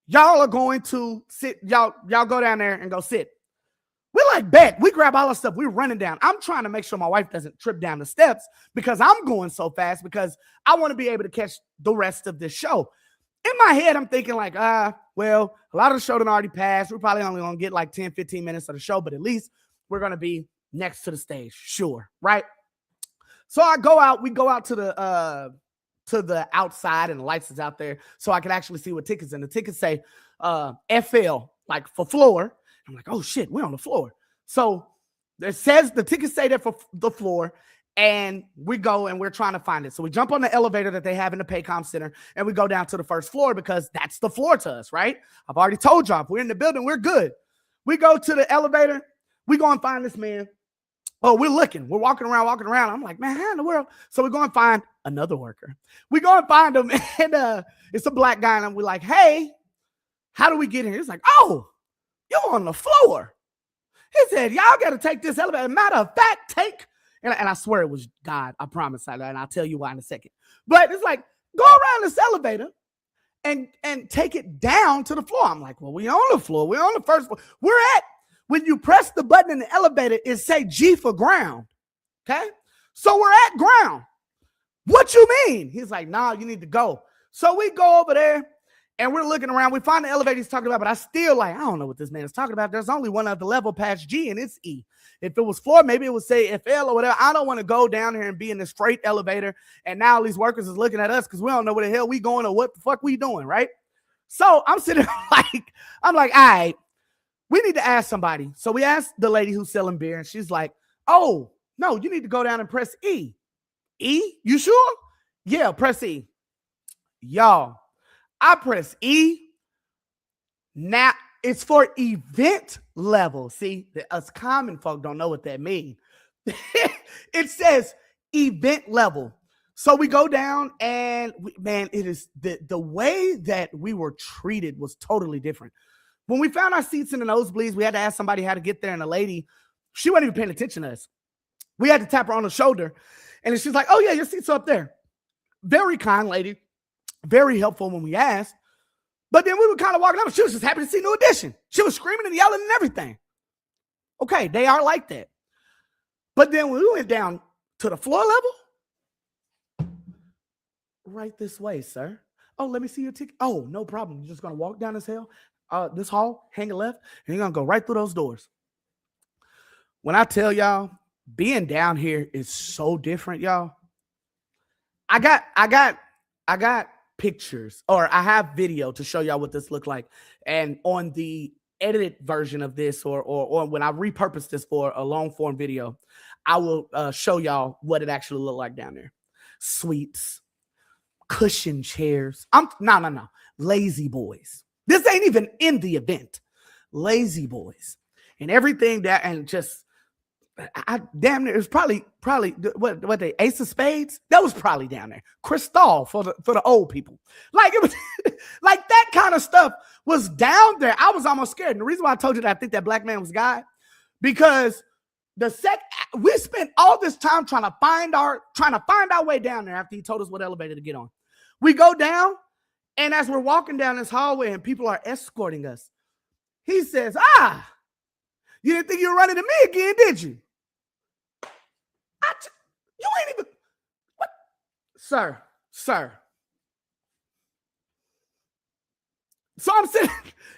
Y'all are going to sit. Y'all go down there and go sit. We're like, bet. We grab all our stuff. We're running down. I'm trying to make sure my wife doesn't trip down the steps because I'm going so fast because I want to be able to catch the rest of this show. In my head, I'm thinking like, well, a lot of the show done already passed. We're probably only going to get like 10, 15 minutes of the show, but at least we're going to be next to the stage. Sure. Right. So I go out. We go out to the outside and the lights is out there so I can actually see what tickets, and the tickets say FL, like for floor. I'm like, oh shit, we're on the floor. So it says the tickets say that for the floor, and we go and we're trying to find it. So we jump on the elevator that they have in the Paycom Center and we go down to the first floor because that's the floor to us, right? I've already told y'all, if we're in the building, we're good. We go to the elevator, we go and find this man. Oh, we're looking. We're walking around. I'm like, man, how in the world? So we go and find another worker. We go and find him, and it's a black guy, and we're like, hey, how do we get in here? He's like, oh, you're on the floor. He said, y'all got to take this elevator. Matter of fact, and I swear it was God. I promise that, and I'll tell you why in a second. But it's like, go around this elevator and take it down to the floor. I'm like, well, we on the floor. We're on the first floor. When you press the button in the elevator, it say G for ground. Okay? So we're at ground. What you mean? He's like, nah, you need to go. So we go over there and we're looking around. We find the elevator he's talking about, but I still I don't know what this man is talking about. There's only one other level past G and it's E. If it was floor, maybe it would say FL or whatever. I don't want to go down here and be in this freight elevator. And now all these workers is looking at us because we don't know where the hell we going or what the fuck we doing, right? So I'm sitting I'm like, all right. We need to ask somebody. So we asked the lady who's selling beer, and she's like, oh, no, you need to go down and press E. E? You sure? Yeah, press E. Y'all, I press E. Now, it's for event level. See, us common folk don't know what that means. It says event level. So we go down, and, it is the way that we were treated was totally different. When we found our seats in the nosebleeds, we had to ask somebody how to get there. And the lady, she wasn't even paying attention to us. We had to tap her on the shoulder. And she's like, oh, yeah, your seats are up there. Very kind lady. Very helpful when we asked. But then we were kind of walking up. She was just happy to see New Edition. She was screaming and yelling and everything. Okay, they are like that. But then when we went down to the floor level, right this way, sir. Oh, let me see your ticket. Oh, no problem. You're just going to walk down this hall, hang a left, and you're gonna go right through those doors. When I tell y'all, being down here is so different, y'all. I got pictures, or I have video to show y'all what this looked like. And on the edited version of this, or when I repurpose this for a long form video, I will show y'all what it actually looked like down there. Suites, cushion chairs. No. Lazy boys. This ain't even in the event. Lazy boys and everything that, and just, damn near, it was probably what they Ace of Spades. That was probably down there. Crystal for the old people. Like it was like that kind of stuff was down there. I was almost scared. And the reason why I told you that I think that black man was God, because we spent all this time trying to find our way down there after he told us what elevator to get on. We go down. And as we're walking down this hallway and people are escorting us, he says, You didn't think you were running to me again, did you? You ain't even, what? Sir. So I'm saying,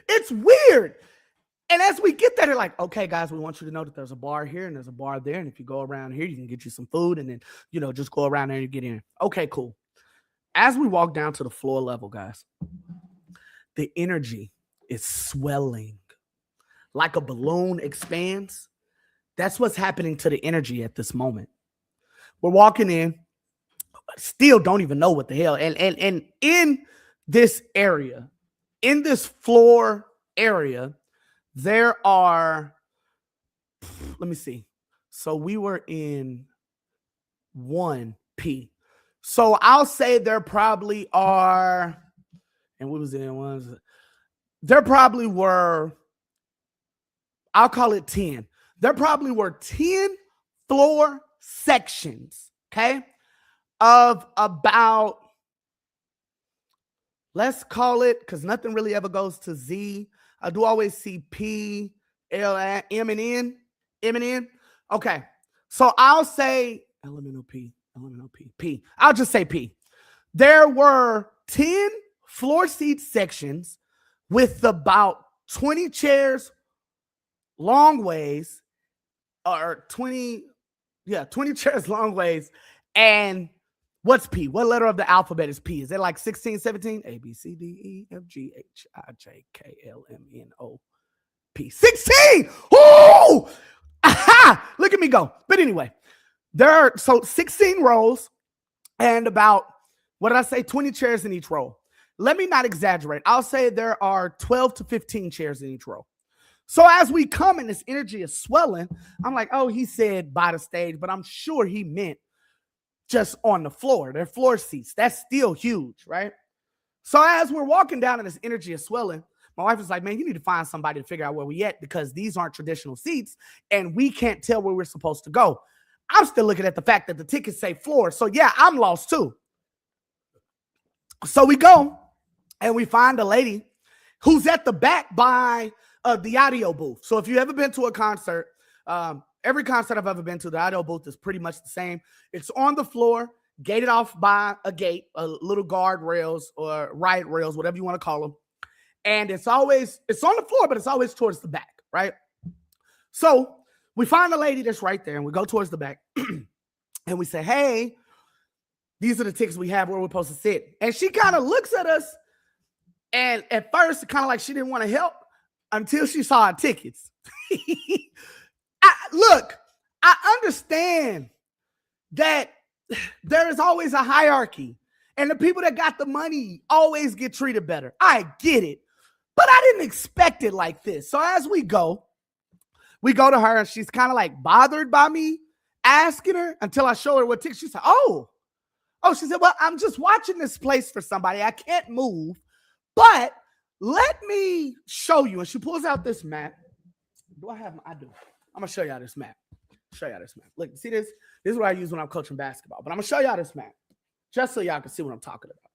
it's weird. And as we get there, they're like, okay, guys, we want you to know that there's a bar here and there's a bar there. And if you go around here, you can get you some food and then, just go around there and get in. Okay, cool. As we walk down to the floor level, guys, the energy is swelling like a balloon expands. That's what's happening to the energy at this moment. We're walking in, still don't even know what the hell. And in this area, in this floor area, there are, let me see. So we were in 1P. So I'll say there probably are, and we was in ones, there probably were, I'll call it 10. There probably were 10 floor sections, okay, of about, let's call it, because nothing really ever goes to Z. I do always see P, L, M, and N. Okay, so I'll say elemental P. I'll just say P. There were 10 floor seat sections with about 20 chairs long ways, or 20 chairs long ways. And what's P? What letter of the alphabet is P? Is it like 16, 17? A, B, C, D, E, F, G, H, I, J, K, L, M, N, O, P. 16! Ooh! Aha! Look at me go. But anyway, there are 16 rows and about, 20 chairs in each row. Let me not exaggerate. I'll say there are 12 to 15 chairs in each row. So as we come and this energy is swelling, I'm like, oh, he said by the stage, but I'm sure he meant just on the floor. They're floor seats. That's still huge, right? So as we're walking down and this energy is swelling, my wife is like, man, you need to find somebody to figure out where we at, because these aren't traditional seats and we can't tell where we're supposed to go. I'm still looking at the fact that the tickets say floor. So yeah, I'm lost too. So we go and we find a lady who's at the back by the audio booth. So if you've ever been to a concert, every concert I've ever been to, the audio booth is pretty much the same. It's on the floor, gated off by a gate, a little guard rails or riot rails, whatever you want to call them. And it's on the floor, but it's always towards the back, right? So we find a lady that's right there and we go towards the back and we say, hey, these are the tickets we have where we're supposed to sit. And she kind of looks at us, and at first, kind of like she didn't want to help until she saw our tickets. Look, I understand that there is always a hierarchy, and the people that got the money always get treated better. I get it, but I didn't expect it like this. So as we go to her, and she's kind of like bothered by me asking her until I show her what ticket. She said, oh, she said, well, I'm just watching this place for somebody. I can't move, but let me show you. And she pulls out this map. Do I have? I do. I'm going to show y'all this map. Look, see this? This is what I use when I'm coaching basketball. But I'm going to show y'all this map just so y'all can see what I'm talking about.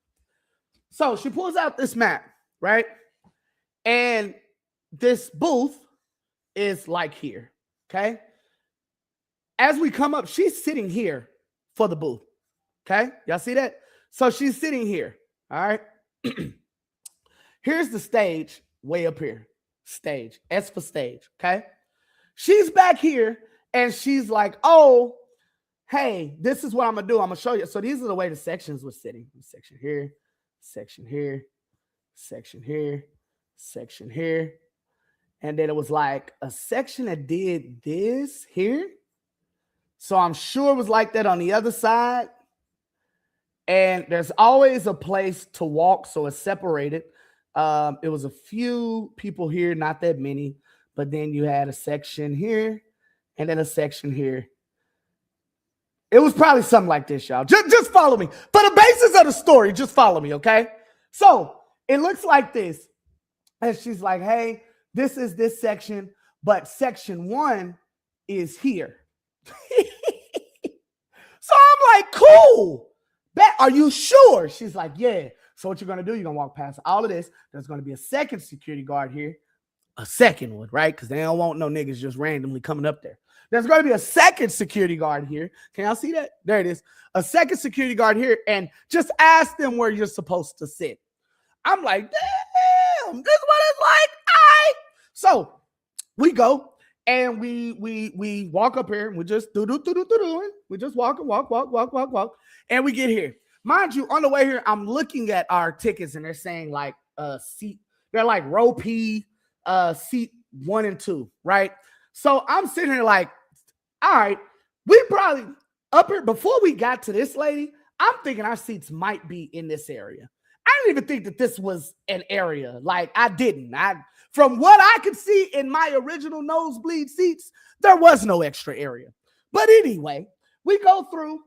So she pulls out this map, right? And this booth is like here, okay? As we come up, she's sitting here for the booth, okay? Y'all see that? So she's sitting here, all right? Here's the stage way up here. Stage. S for stage, okay? She's back here, and she's like, oh, hey, this is what I'm going to do. I'm going to show you. So these are the way the sections were sitting. Section here, section here, section here, section here. And then it was like a section that did this here. So I'm sure it was like that on the other side. And there's always a place to walk, so it's separated. It was a few people here, not that many. But then you had a section here and then a section here. It was probably something like this, y'all. Just follow me. For the basis of the story, just follow me, okay? So it looks like this. And she's like, hey, this is this section, but section 1 is here. So I'm like, cool. Are you sure? She's like, yeah. So what you're going to do, you're going to walk past all of this. There's going to be a second security guard here. a second one, right? Because they don't want no niggas just randomly coming up there. There's going to be a second security guard here. Can y'all see that? There it is. A second security guard here, and just ask them where you're supposed to sit. I'm like, damn, this is what it's like. All right. So we go and we walk up here and we just do. We just walk, and we get here. Mind you, on the way here, I'm looking at our tickets and they're saying like seat. They're like row P, seat 1 and 2, right? So I'm sitting here like, all right, we probably up here before we got to this lady. I'm thinking our seats might be in this area. I didn't even think that this was an area. Like I didn't. From what I could see in my original nosebleed seats, there was no extra area. But anyway, we go through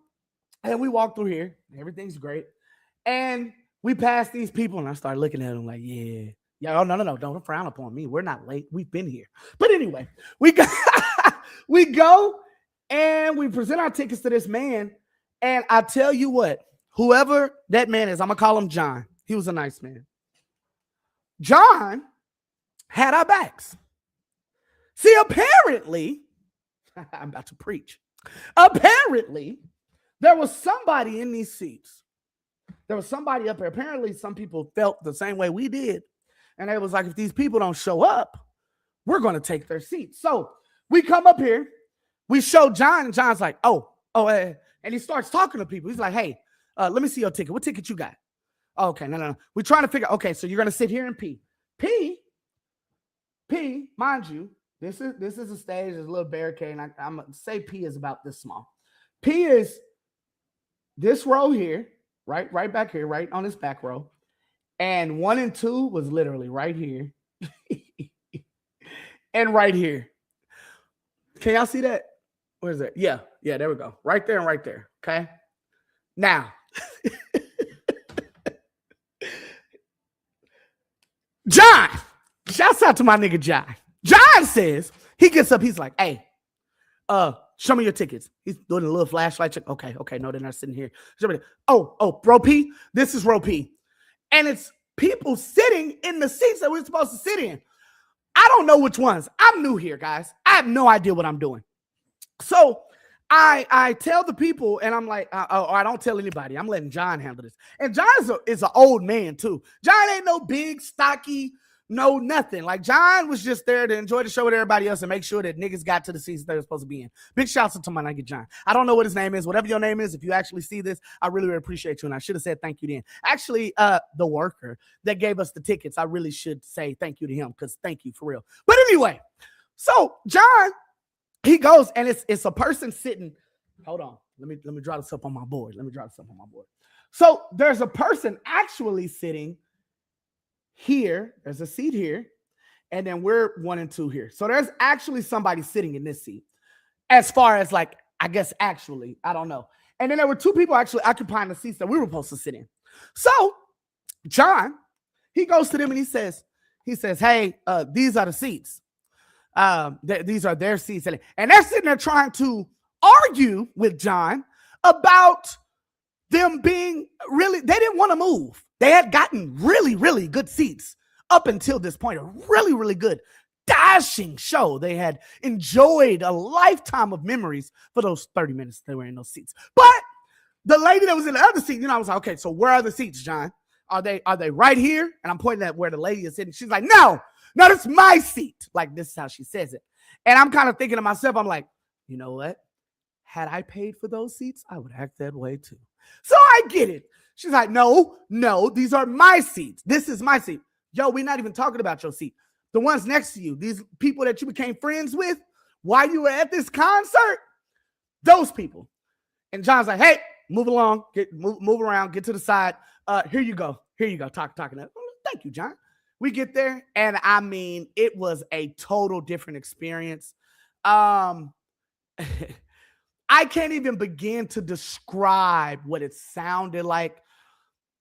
and we walk through here. Everything's great. And we pass these people and I start looking at them like, yeah. Oh, no. Don't frown upon me. We're not late. We've been here. But anyway, we go and we present our tickets to this man. And I tell you what, whoever that man is, I'm going to call him John. He was a nice man. John had our backs. See, apparently, I'm about to preach. Apparently, there was somebody in these seats. There was somebody up there. Apparently, some people felt the same way we did. And it was like, if these people don't show up, we're going to take their seats. So we come up here. We show John, and John's like, and he starts talking to people. He's like, hey, let me see your ticket. What ticket you got? Oh, okay, no. We're trying to figure, okay, so you're going to sit here and pee. P, mind you, this is a stage. There's a little barricade, and I'm going to say P is about this small. P is this row here, right back here, right on this back row. And 1 and 2 was literally right here. And right here. Can y'all see that? Where is that? Yeah, there we go. Right there and right there. Okay. Now, John, shouts out to my nigga John. John says, he gets up, he's like, hey, show me your tickets. He's doing a little flashlight check. Okay, no, they're not sitting here. Oh, row P. This is row P. And it's people sitting in the seats that we're supposed to sit in. I don't know which ones. I'm new here, guys. I have no idea what I'm doing. So I tell the people, and I'm like, I don't tell anybody. I'm letting John handle this. And John is an old man, too. John ain't no big, stocky, no nothing. Like, John was just there to enjoy the show with everybody else and make sure that niggas got to the seats they were supposed to be in. Big shouts out to my nigga John. I don't know what his name is. Whatever your name is, if you actually see this, I really, really appreciate you. And I should have said thank you then. Actually, the worker that gave us the tickets, I really should say thank you to him, because thank you for real. But anyway, so John, he goes, and it's a person sitting. Hold on. Let me draw this up on my board. So there's a person actually sitting here. There's a seat here, and then we're 1 and 2 here. So there's actually somebody sitting in this seat. As far as like, I guess actually, I don't know. And then there were 2 people actually occupying the seats that we were supposed to sit in. So John, he goes to them and he says, hey, these are the seats. These are their seats. And they're sitting there trying to argue with John about them being really, they didn't want to move. They had gotten really, really good seats up until this point, a really, really good, dashing show. They had enjoyed a lifetime of memories for those 30 minutes they were in those seats. But the lady that was in the other seat, I was like, okay, so where are the seats, John? Are they right here? And I'm pointing at where the lady is sitting. She's like, no, that's my seat. Like, this is how she says it. And I'm kind of thinking to myself, I'm like, you know what? Had I paid for those seats, I would act that way too. So I get it. She's like, no, these are my seats. This is my seat. Yo, we're not even talking about your seat. The ones next to you, these people that you became friends with while you were at this concert, those people. And John's like, hey, move along, move around, get to the side. Here you go. Talking. Thank you, John. We get there, and I mean, it was a total different experience. I can't even begin to describe what it sounded like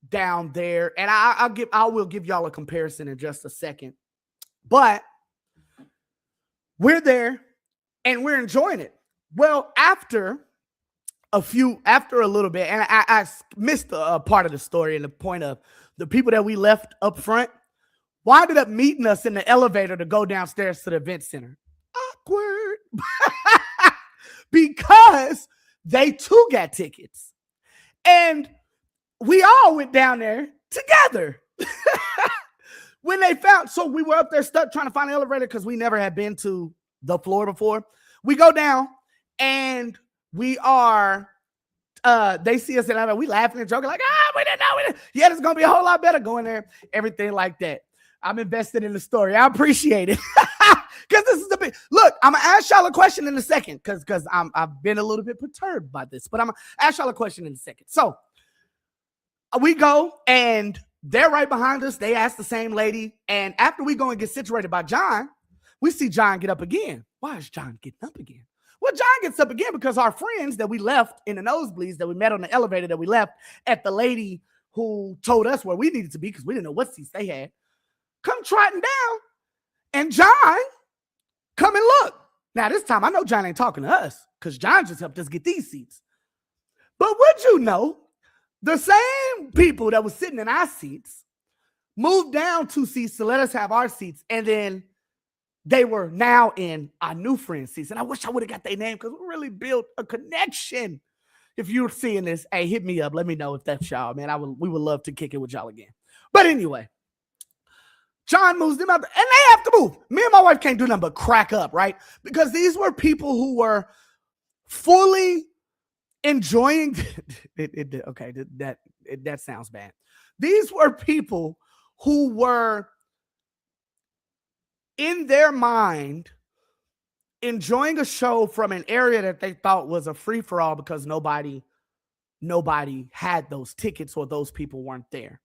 down there. And I will give y'all a comparison in just a second. But we're there and we're enjoying it. Well, after a little bit, and I missed a part of the story and the point of the people that we left up front Winded up meeting us in the elevator to go downstairs to the event center. Awkward. Because they too got tickets. And we all went down there together. When they found, so we were up there stuck trying to find an elevator because we never had been to the floor before. We go down and we are, they see us in the elevator. We laughing and joking like, we didn't know. Yeah, it's going to be a whole lot better going there. Everything like that. I'm invested in the story. I appreciate it. Because this is the big look. I'm gonna ask y'all a question in a second because I've been a little bit perturbed by this, but I'm gonna ask y'all a question in a second. So we go and they're right behind us. They ask the same lady, and after we go and get situated by John, we see John get up again. Why is John getting up again? Well, John gets up again because our friends that we left in the nosebleeds that we met on the elevator that we left at the lady who told us where we needed to be because we didn't know what seats they had, come trotting down, and John come and look. Now, this time, I know John ain't talking to us because John just helped us get these seats. But would you know, the same people that was sitting in our seats moved down 2 seats to let us have our seats, and then they were now in our new friend's seats. And I wish I would have got their name because we really built a connection. If you're seeing this, hey, hit me up. Let me know if that's y'all, man. We would love to kick it with y'all again. But anyway, John moves them out, and they have to move. Me and my wife can't do nothing but crack up, right? Because these were people who were fully enjoying. That sounds bad. These were people who were in their mind enjoying a show from an area that they thought was a free for all because nobody had those tickets or those people weren't there.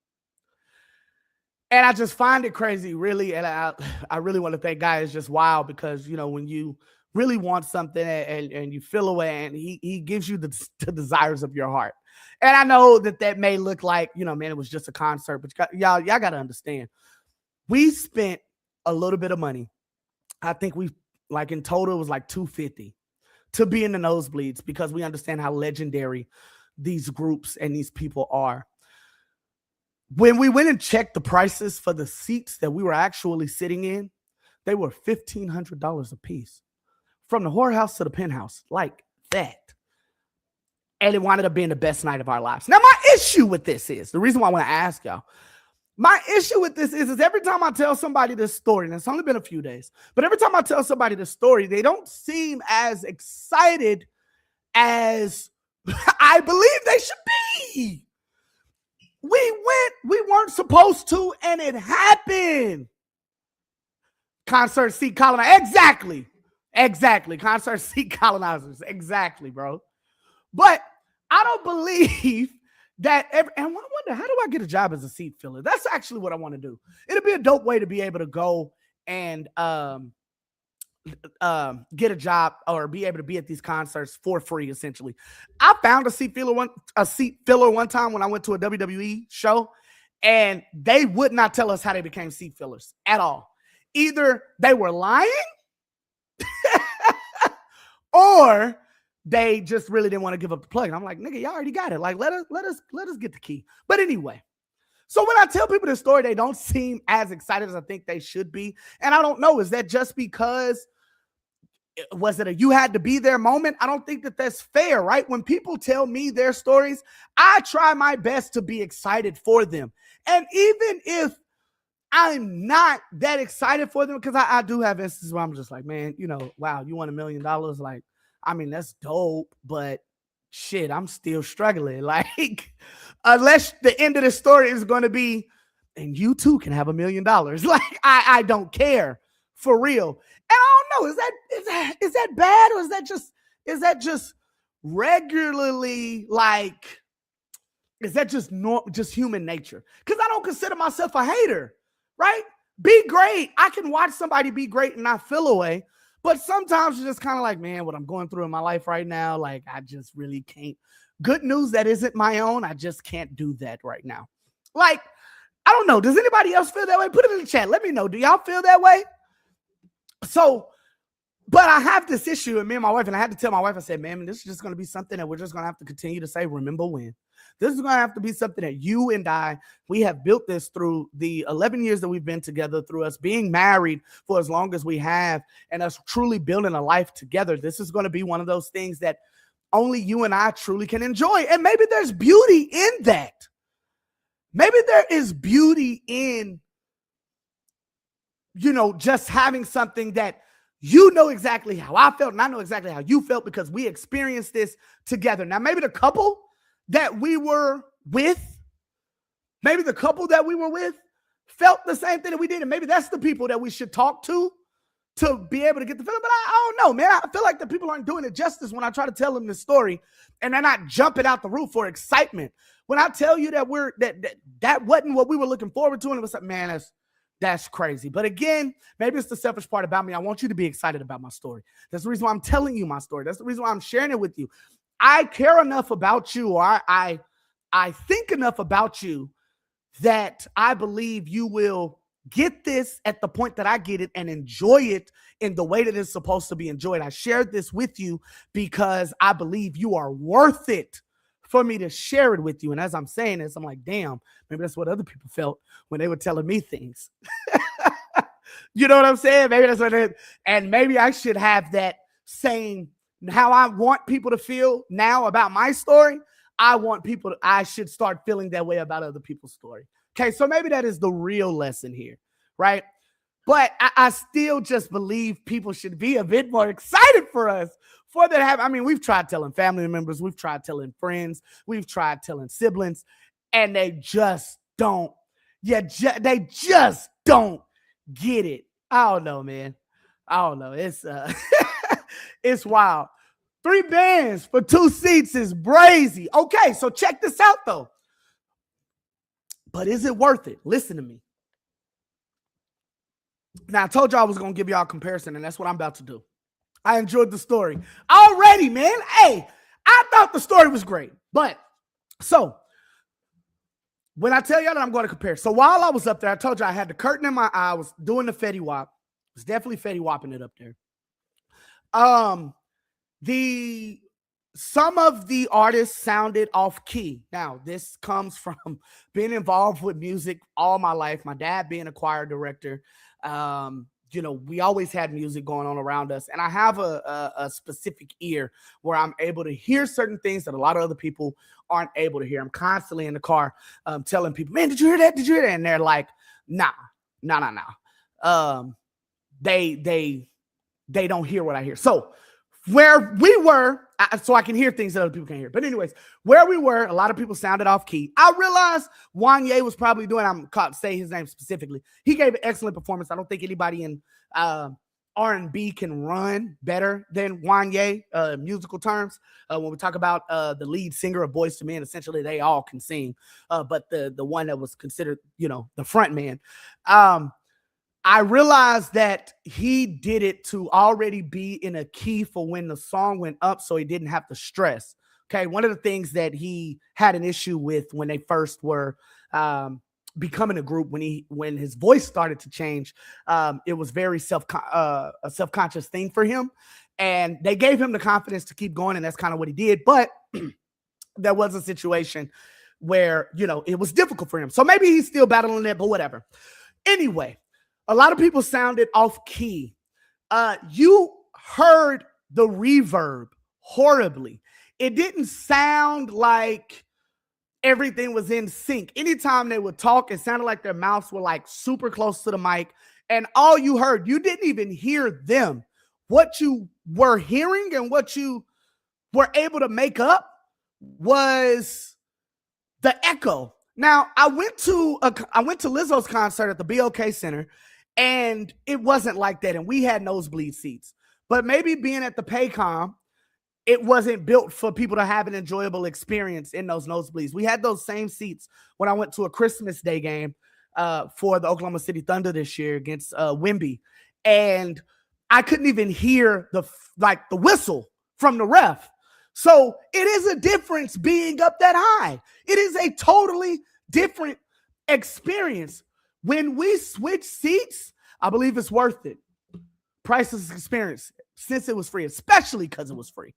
And I just find it crazy, really. And I really want to thank God. It's just wild because, you know, when you really want something and you feel away and he gives you the desires of your heart. And I know that may look like, you know, man, it was just a concert, but y'all got to understand. We spent a little bit of money. I think we, like in total, it was like $250 to be in the nosebleeds because we understand how legendary these groups and these people are. When we went and checked the prices for the seats that we were actually sitting in, they were $1,500 a piece. From the whorehouse to the penthouse, like that. And it wound up being the best night of our lives. Now, my issue with this is, the reason why I want to ask y'all, my issue with this is every time I tell somebody this story, and it's only been a few days, but every time I tell somebody this story, they don't seem as excited as I believe they should be. We weren't supposed to, and it happened. Concert seat colonizers. Exactly. Concert seat colonizers. Exactly, bro. But I don't believe that and I wonder, how do I get a job as a seat filler? That's actually what I want to do. It'll be a dope way to be able to go and get a job or be able to be at these concerts for free, essentially. I found a seat filler one time when I went to a WWE show, and they would not tell us how they became seat fillers at all. Either they were lying or they just really didn't want to give up the plug. And I'm like, nigga, y'all already got it. Like, let us get the key. But anyway, so when I tell people this story, they don't seem as excited as I think they should be. And I don't know, is that just because was it a you had to be there moment? I don't think that that's fair, right? When people tell me their stories, I try my best to be excited for them. And even if I'm not that excited for them, because I do have instances where I'm just like, man, you know, wow, you won $1 million. Like, I mean, that's dope, but shit, I'm still struggling. Like, unless the end of the story is going to be, and you too can have $1 million. Like, I don't care, for real. And I don't know, is that bad, or is that just regularly, like, is that just human nature? Because I don't consider myself a hater, right? Be great. I can watch somebody be great and not feel away. But sometimes you're just kind of like, man, what I'm going through in my life right now, like, I just really can't. Good news that isn't my own. I just can't do that right now. Like, I don't know. Does anybody else feel that way? Put it in the chat. Let me know. Do y'all feel that way? So But I have this issue, and me and my wife, and I had to tell my wife, I said, man, this is just going to be something that we're just going to have to continue to say, remember when. This is going to have to be something that you and I, we have built this through the 11 years that we've been together, through us being married for as long as we have, and us truly building a life together. This is going to be one of those things that only you and I truly can enjoy. And maybe there's beauty in that. Maybe there is beauty in, just having something that you know exactly how I felt, and I know exactly how you felt because we experienced this together. Now, maybe the couple that we were with, felt the same thing that we did, and maybe that's the people that we should talk to be able to get the feeling. But I don't know, man. I feel like the people aren't doing it justice when I try to tell them this story, and they're not jumping out the roof for excitement. When I tell you that that wasn't what we were looking forward to, and it was like, man, that's crazy. But again, maybe it's the selfish part about me. I want you to be excited about my story. That's the reason why I'm telling you my story. That's the reason why I'm sharing it with you. I care enough about you, or I think enough about you that I believe you will get this at the point that I get it and enjoy it in the way that it's supposed to be enjoyed. I shared this with you because I believe you are worth it for me to share it with you. And as I'm saying this, I'm like, damn, maybe that's what other people felt when they were telling me things. You know what I'm saying? Maybe that's what it is. And maybe I should have that same, how I want people to feel now about my story. I should start feeling that way about other people's story. Okay, so maybe that is the real lesson here, right? But I still just believe people should be a bit more excited for us. For that happen. I mean, we've tried telling family members, we've tried telling friends, we've tried telling siblings, and they just don't. They just don't get it. I don't know, man. I don't know. It's it's wild. 3 bands for 2 seats is brazy. Okay, so check this out though. But is it worth it? Listen to me. Now, I told you I was going to give y'all a comparison, and that's what I'm about to do. I enjoyed the story already, man. Hey, I thought the story was great. But so when I tell y'all that I'm going to compare, so while I was up there, I told you I had the curtain in my eye. I was doing the Fetty Wap. It was definitely Fetty Wapping it up there. Some of the artists sounded off key. Now, this comes from being involved with music all my life. My dad being a choir director. We always had music going on around us. And I have a specific ear where I'm able to hear certain things that a lot of other people aren't able to hear. I'm constantly in the car telling people, man, did you hear that? Did you hear that? And they're like, nah. They don't hear what I hear. So where we were, so I can hear things that other people can't hear. But anyways, where we were, a lot of people sounded off key. I realized Wanya was probably doing, I'm caught say his name specifically. He gave an excellent performance. I don't think anybody in R&B can run better than Wanya, musical terms. When we talk about the lead singer of Boyz II Men, essentially they all can sing. But the one that was considered, the front man. I realized that he did it to already be in a key for when the song went up, so he didn't have to stress. Okay, one of the things that he had an issue with when they first were becoming a group, when his voice started to change, it was very a self-conscious thing for him, and they gave him the confidence to keep going, and that's kind of what he did. But there was a situation where it was difficult for him, so maybe he's still battling it, but whatever. Anyway. A lot of people sounded off key. You heard the reverb horribly. It didn't sound like everything was in sync. Anytime they would talk, it sounded like their mouths were like super close to the mic. And all you heard, you didn't even hear them. What you were hearing and what you were able to make up was the echo. Now, I went to Lizzo's concert at the BOK Center, and it wasn't like that, and we had nosebleed seats. But maybe being at the Paycom, it wasn't built for people to have an enjoyable experience in those nosebleeds. We had those same seats when I went to a Christmas Day game for the Oklahoma City Thunder this year against Wemby, and I couldn't even hear the whistle from the ref. So it is a difference being up that high. It is a totally different experience. When we switch seats, I believe it's worth it. Priceless experience. since it was free, especially because it was free.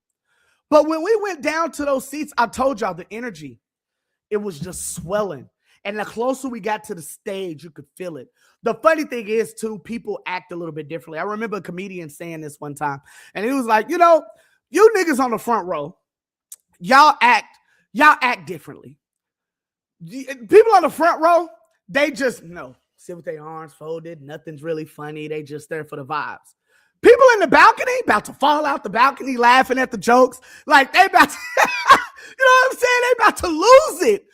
But when we went down to those seats, I told y'all the energy, it was just swelling. And the closer we got to the stage, you could feel it. The funny thing is, too, people act a little bit differently. I remember a comedian saying this one time, and he was like, you know, you niggas on the front row, y'all act differently. People on the front row, they just sit with their arms folded. Nothing's really funny. They just there for the vibes. People in the balcony about to fall out the balcony laughing at the jokes. Like they about to, you know what I'm saying? They about to lose it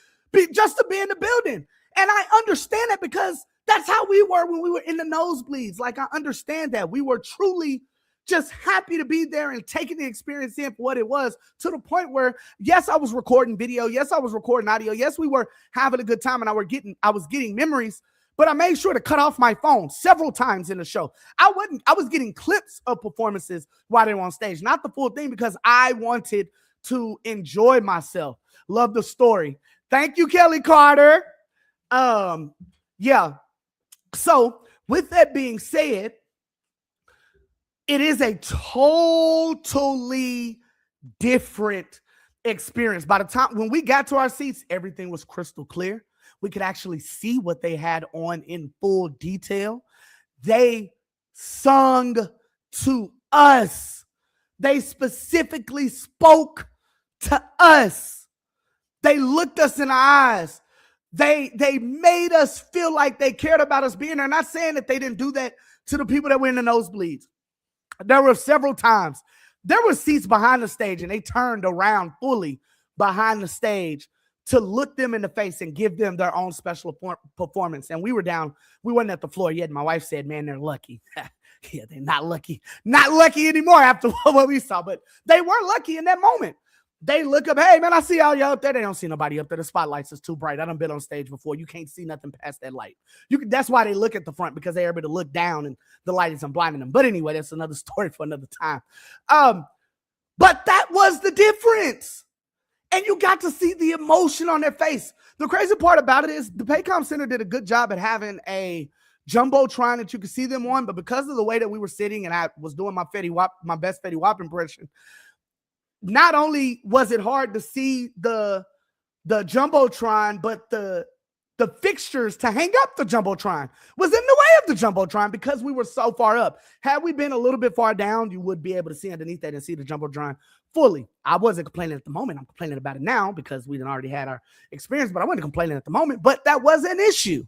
just to be in the building. And I understand that because that's how we were when we were in the nosebleeds. Like, I understand that. We were truly just happy to be there and taking the experience in for what it was, to the point where, yes, I was recording video. Yes, I was recording audio. Yes, we were having a good time, and I was getting memories, but I made sure to cut off my phone several times in the show. I was getting clips of performances while they were on stage, not the full thing, because I wanted to enjoy myself. Love the story. Thank you, Kelly Carter. Yeah. So with that being said, it is a totally different experience. By the time when we got to our seats, everything was crystal clear. We could actually see what they had on in full detail. They sung to us. They specifically spoke to us. They looked us in the eyes. They made us feel like they cared about us being there. I'm not saying that they didn't do that to the people that were in the nosebleeds. There were several times. There were seats behind the stage, and they turned around fully behind the stage to look them in the face and give them their own special performance. And we were down. We weren't at the floor yet. My wife said, man, they're lucky. Yeah, they're not lucky. Not lucky anymore after what we saw, but they were lucky in that moment. They look up, hey, man, I see all y'all up there. They don't see nobody up there. The spotlights is too bright. I done been on stage before. You can't see nothing past that light. That's why they look at the front, because they're able to look down and the light isn't blinding them. But anyway, that's another story for another time. But that was the difference. And you got to see the emotion on their face. The crazy part about it is the Paycom Center did a good job at having a Jumbotron that you could see them on. But because of the way that we were sitting and I was doing my best Fetty Wap impression, not only was it hard to see the Jumbotron, but the fixtures to hang up the Jumbotron was in the way of the Jumbotron because we were so far up. Had we been a little bit far down, you would be able to see underneath that and see the Jumbotron fully. I wasn't complaining at the moment. I'm complaining about it now because we already had our experience, but I wasn't complaining at the moment. But that was an issue.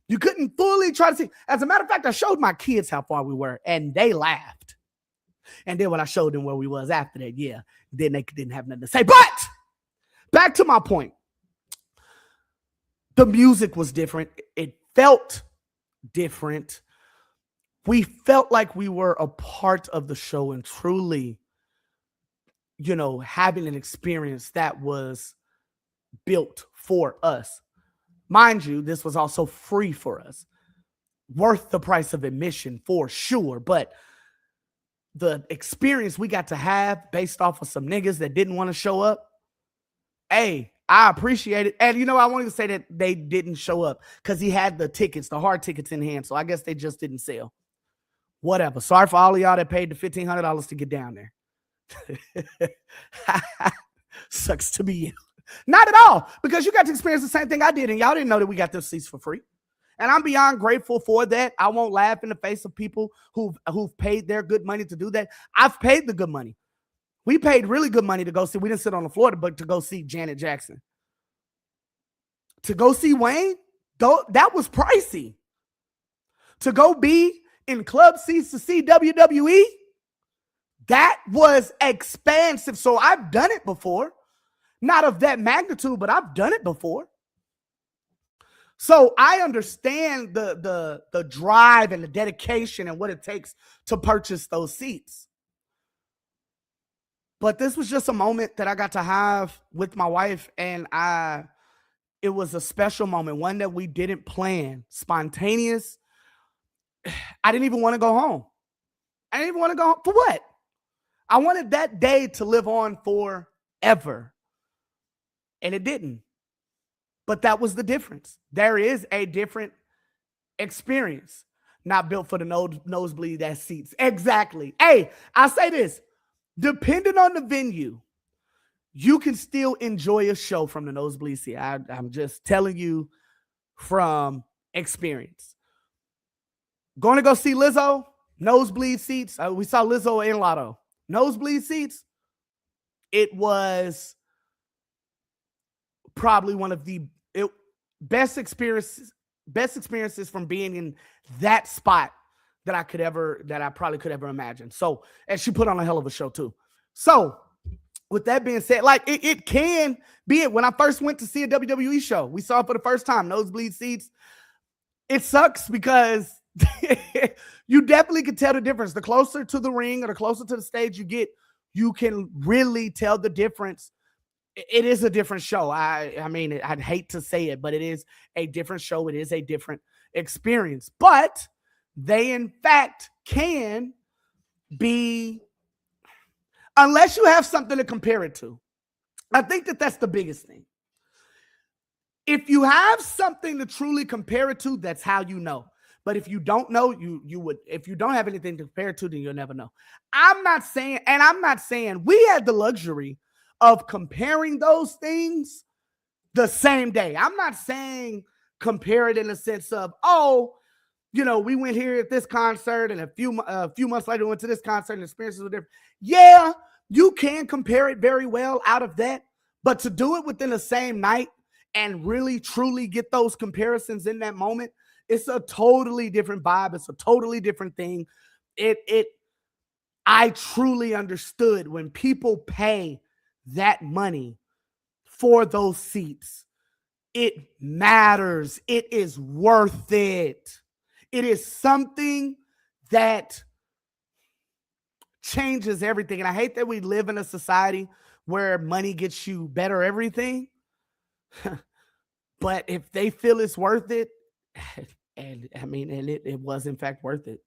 You couldn't fully try to see. As a matter of fact, I showed my kids how far we were, and they laughed. And then when I showed them where we was after that, yeah, then they didn't have nothing to say. But back to my point. The music was different. It felt different. We felt like we were a part of the show and truly, having an experience that was built for us. Mind you, this was also free for us. Worth the price of admission for sure, but the experience we got to have based off of some niggas that didn't want to show up, hey, I appreciate it. And I wanted to say that they didn't show up because he had the tickets, the hard tickets in hand. So I guess they just didn't sell. Whatever. Sorry for all of y'all that paid the $1,500 to get down there. Sucks to be you. Not at all, because you got to experience the same thing I did, and y'all didn't know that we got those seats for free. And I'm beyond grateful for that. I won't laugh in the face of people who've paid their good money to do that. I've paid the good money. We paid really good money to go see. We didn't sit on the floor, but to go see Janet Jackson. To go see Wayne, though, that was pricey. To go be in club seats to see WWE, that was expensive. So I've done it before. Not of that magnitude, but I've done it before. So I understand the drive and the dedication and what it takes to purchase those seats. But this was just a moment that I got to have with my wife, and it was a special moment, one that we didn't plan, spontaneous. I didn't even want to go home. I didn't even want to go home. For what? I wanted that day to live on forever. And it didn't. But that was the difference. There is a different experience. not built for the nosebleed ass seats. Exactly. Hey, I'll say this. Depending on the venue, you can still enjoy a show from the nosebleed seat. I'm just telling you from experience. Going to go see Lizzo, nosebleed seats. We saw Lizzo and Lotto. Nosebleed seats. It was probably one of the best experiences from being in that spot that I probably could ever imagine. So, and she put on a hell of a show too. So, with that being said, like it can be it. When I first went to see a WWE show, we saw it for the first time, nosebleed seats. It sucks because you definitely can tell the difference. The closer to the ring or the closer to the stage you get, you can really tell the difference. It is a different show. I mean, I'd hate to say it, but it is a different show. It is a different experience. But they, in fact, can be, unless you have something to compare it to. I think that that's the biggest thing. If you have something to truly compare it to, that's how you know. But if you don't know, you would. If you don't have anything to compare it to, then you'll never know. I'm not saying we had the luxury of comparing those things the same day. I'm not saying compare it in the sense of, oh, you know, we went here at this concert and a few months later we went to this concert and the experiences were different. Yeah, you can compare it very well out of that, but to do it within the same night and really truly get those comparisons in that moment, it's a totally different vibe. It's a totally different thing. I truly understood when people pay that money for those seats. It matters. It is worth it. It is something that changes everything. And I hate that we live in a society where money gets you better everything. But if they feel it's worth it, and it was in fact worth it.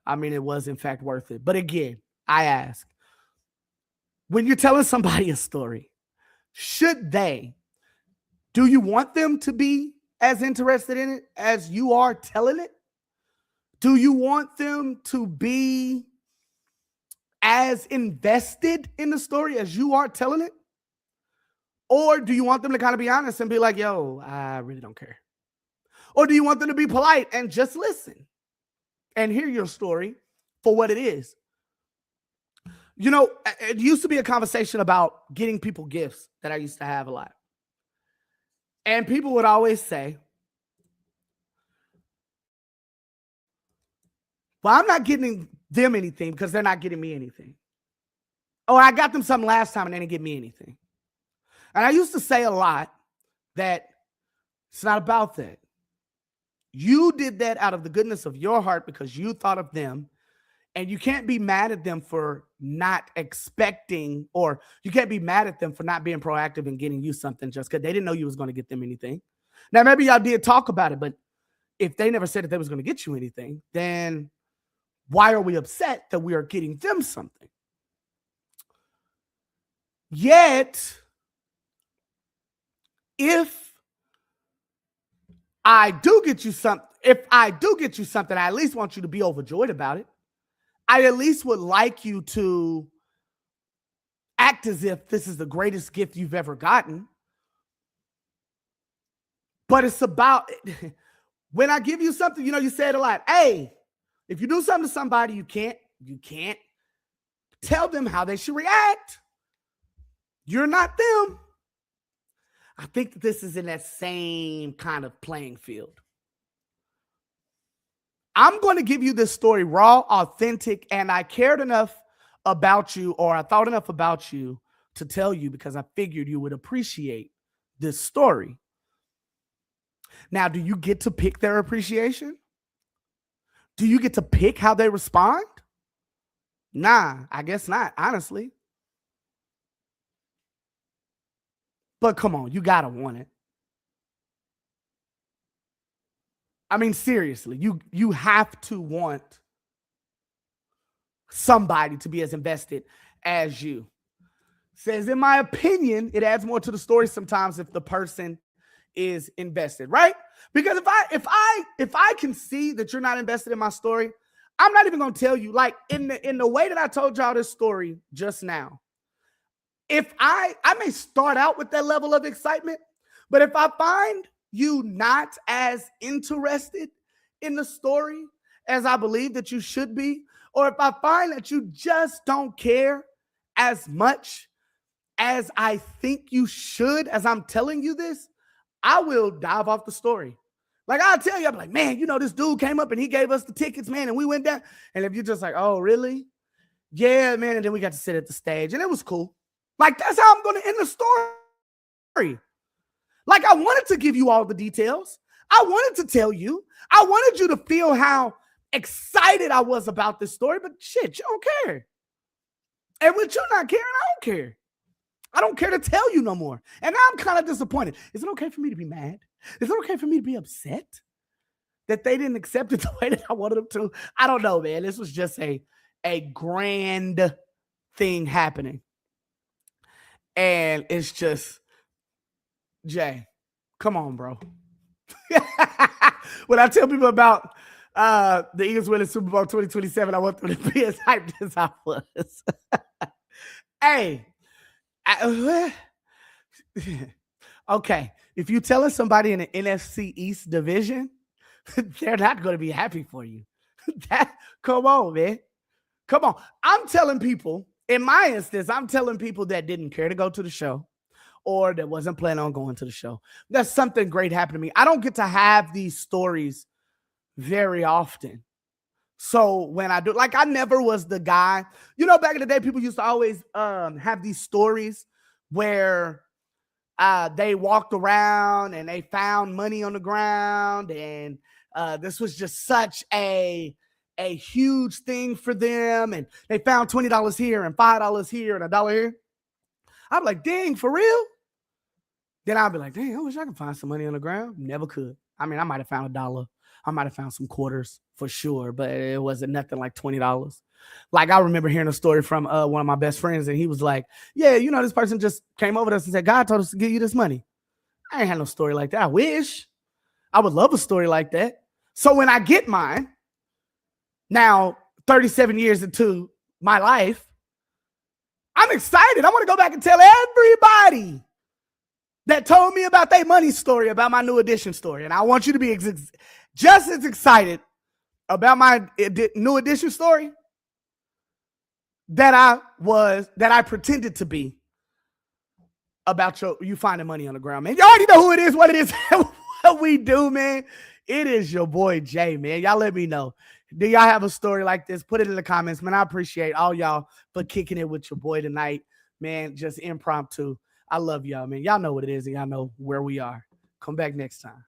I mean, it was in fact worth it. But again, I ask, when you're telling somebody a story, do you want them to be as interested in it as you are telling it? Do you want them to be as invested in the story as you are telling it? Or do you want them to kind of be honest and be like, yo, I really don't care? Or do you want them to be polite and just listen and hear your story for what it is? You know, it used to be a conversation about getting people gifts that I used to have a lot. And people would always say, well, I'm not getting them anything because they're not getting me anything. Oh, I got them something last time and they didn't get me anything. And I used to say a lot that it's not about that. You did that out of the goodness of your heart because you thought of them, and you can't be mad at them for not expecting, or you can't be mad at them for not being proactive and getting you something just because they didn't know you was going to get them anything. Now, maybe y'all did talk about it, but if they never said that they was going to get you anything, then why are we upset that we are getting them something? Yet, if I do get you something, I at least want you to be overjoyed about it. I at least would like you to act as if this is the greatest gift you've ever gotten. But it's about, when I give you something, you know, you said a lot. Hey, if you do something to somebody, you can't tell them how they should react. You're not them. I think that this is in that same kind of playing field. I'm going to give you this story raw, authentic, and I cared enough about you, or I thought enough about you to tell you because I figured you would appreciate this story. Now, do you get to pick their appreciation? Do you get to pick how they respond? Nah, I guess not, honestly. But come on, you gotta want it. I mean, seriously, you have to want somebody to be as invested as you. Says, in my opinion, it adds more to the story sometimes if the person is invested, right? Because if I can see that you're not invested in my story, I'm not even gonna tell you, like in the way that I told y'all this story just now. If I may start out with that level of excitement, but if I find you not as interested in the story as I believe that you should be, or if I find that you just don't care as much as I think you should, as I'm telling you this, I will dive off the story. Like I'll tell you, I'm like, man, you know, this dude came up and he gave us the tickets, man, and we went down. And if you're just like, oh, really? Yeah, man. And then we got to sit at the stage and it was cool. Like that's how I'm going to end the story. Like I wanted to give you all the details. I wanted to tell you. I wanted you to feel how excited I was about this story, but shit, you don't care. And with you not caring, I don't care. I don't care to tell you no more. And now I'm kind of disappointed. Is it okay for me to be mad? Is it okay for me to be upset that they didn't accept it the way that I wanted them to? I don't know, man. This was just a grand thing happening. And it's just, Jay, come on, bro. When I tell people about the Eagles winning Super Bowl 2027, I want them to be as hyped as I was. Hey, okay. If you're telling somebody in the NFC East division, they're not going to be happy for you. Come on, man. Come on. I'm telling people, in my instance, I'm telling people that didn't care to go to the show or that wasn't planning on going to the show. That's something great happened to me. I don't get to have these stories very often. So when I do, like I never was the guy, you know, back in the day, people used to always have these stories where they walked around and they found money on the ground. And this was just such a huge thing for them. And they found $20 here and $5 here and $1 here. I'm like, dang, for real? Then I'll be like, dang, I wish I could find some money on the ground. Never could. I mean, I might have found $1. I might have found some quarters for sure, but it wasn't nothing like $20. Like I remember hearing a story from one of my best friends, and he was like, yeah, you know, this person just came over to us and said, God told us to give you this money. I ain't had no story like that. I wish. I would love a story like that. So when I get mine, now 37 years into my life, I'm excited. I want to go back and tell everybody that told me about their money story, about my New Edition story. And I want you to be just as excited about my New Edition story that I pretended to be about you finding money on the ground, man. You already know who it is, what it is, what we do, man. It is your boy Jay, man. Y'all let me know. Do y'all have a story like this? Put it in the comments, man. I appreciate all y'all for kicking it with your boy tonight, man. Just impromptu. I love y'all, man. Y'all know what it is, and y'all know where we are. Come back next time.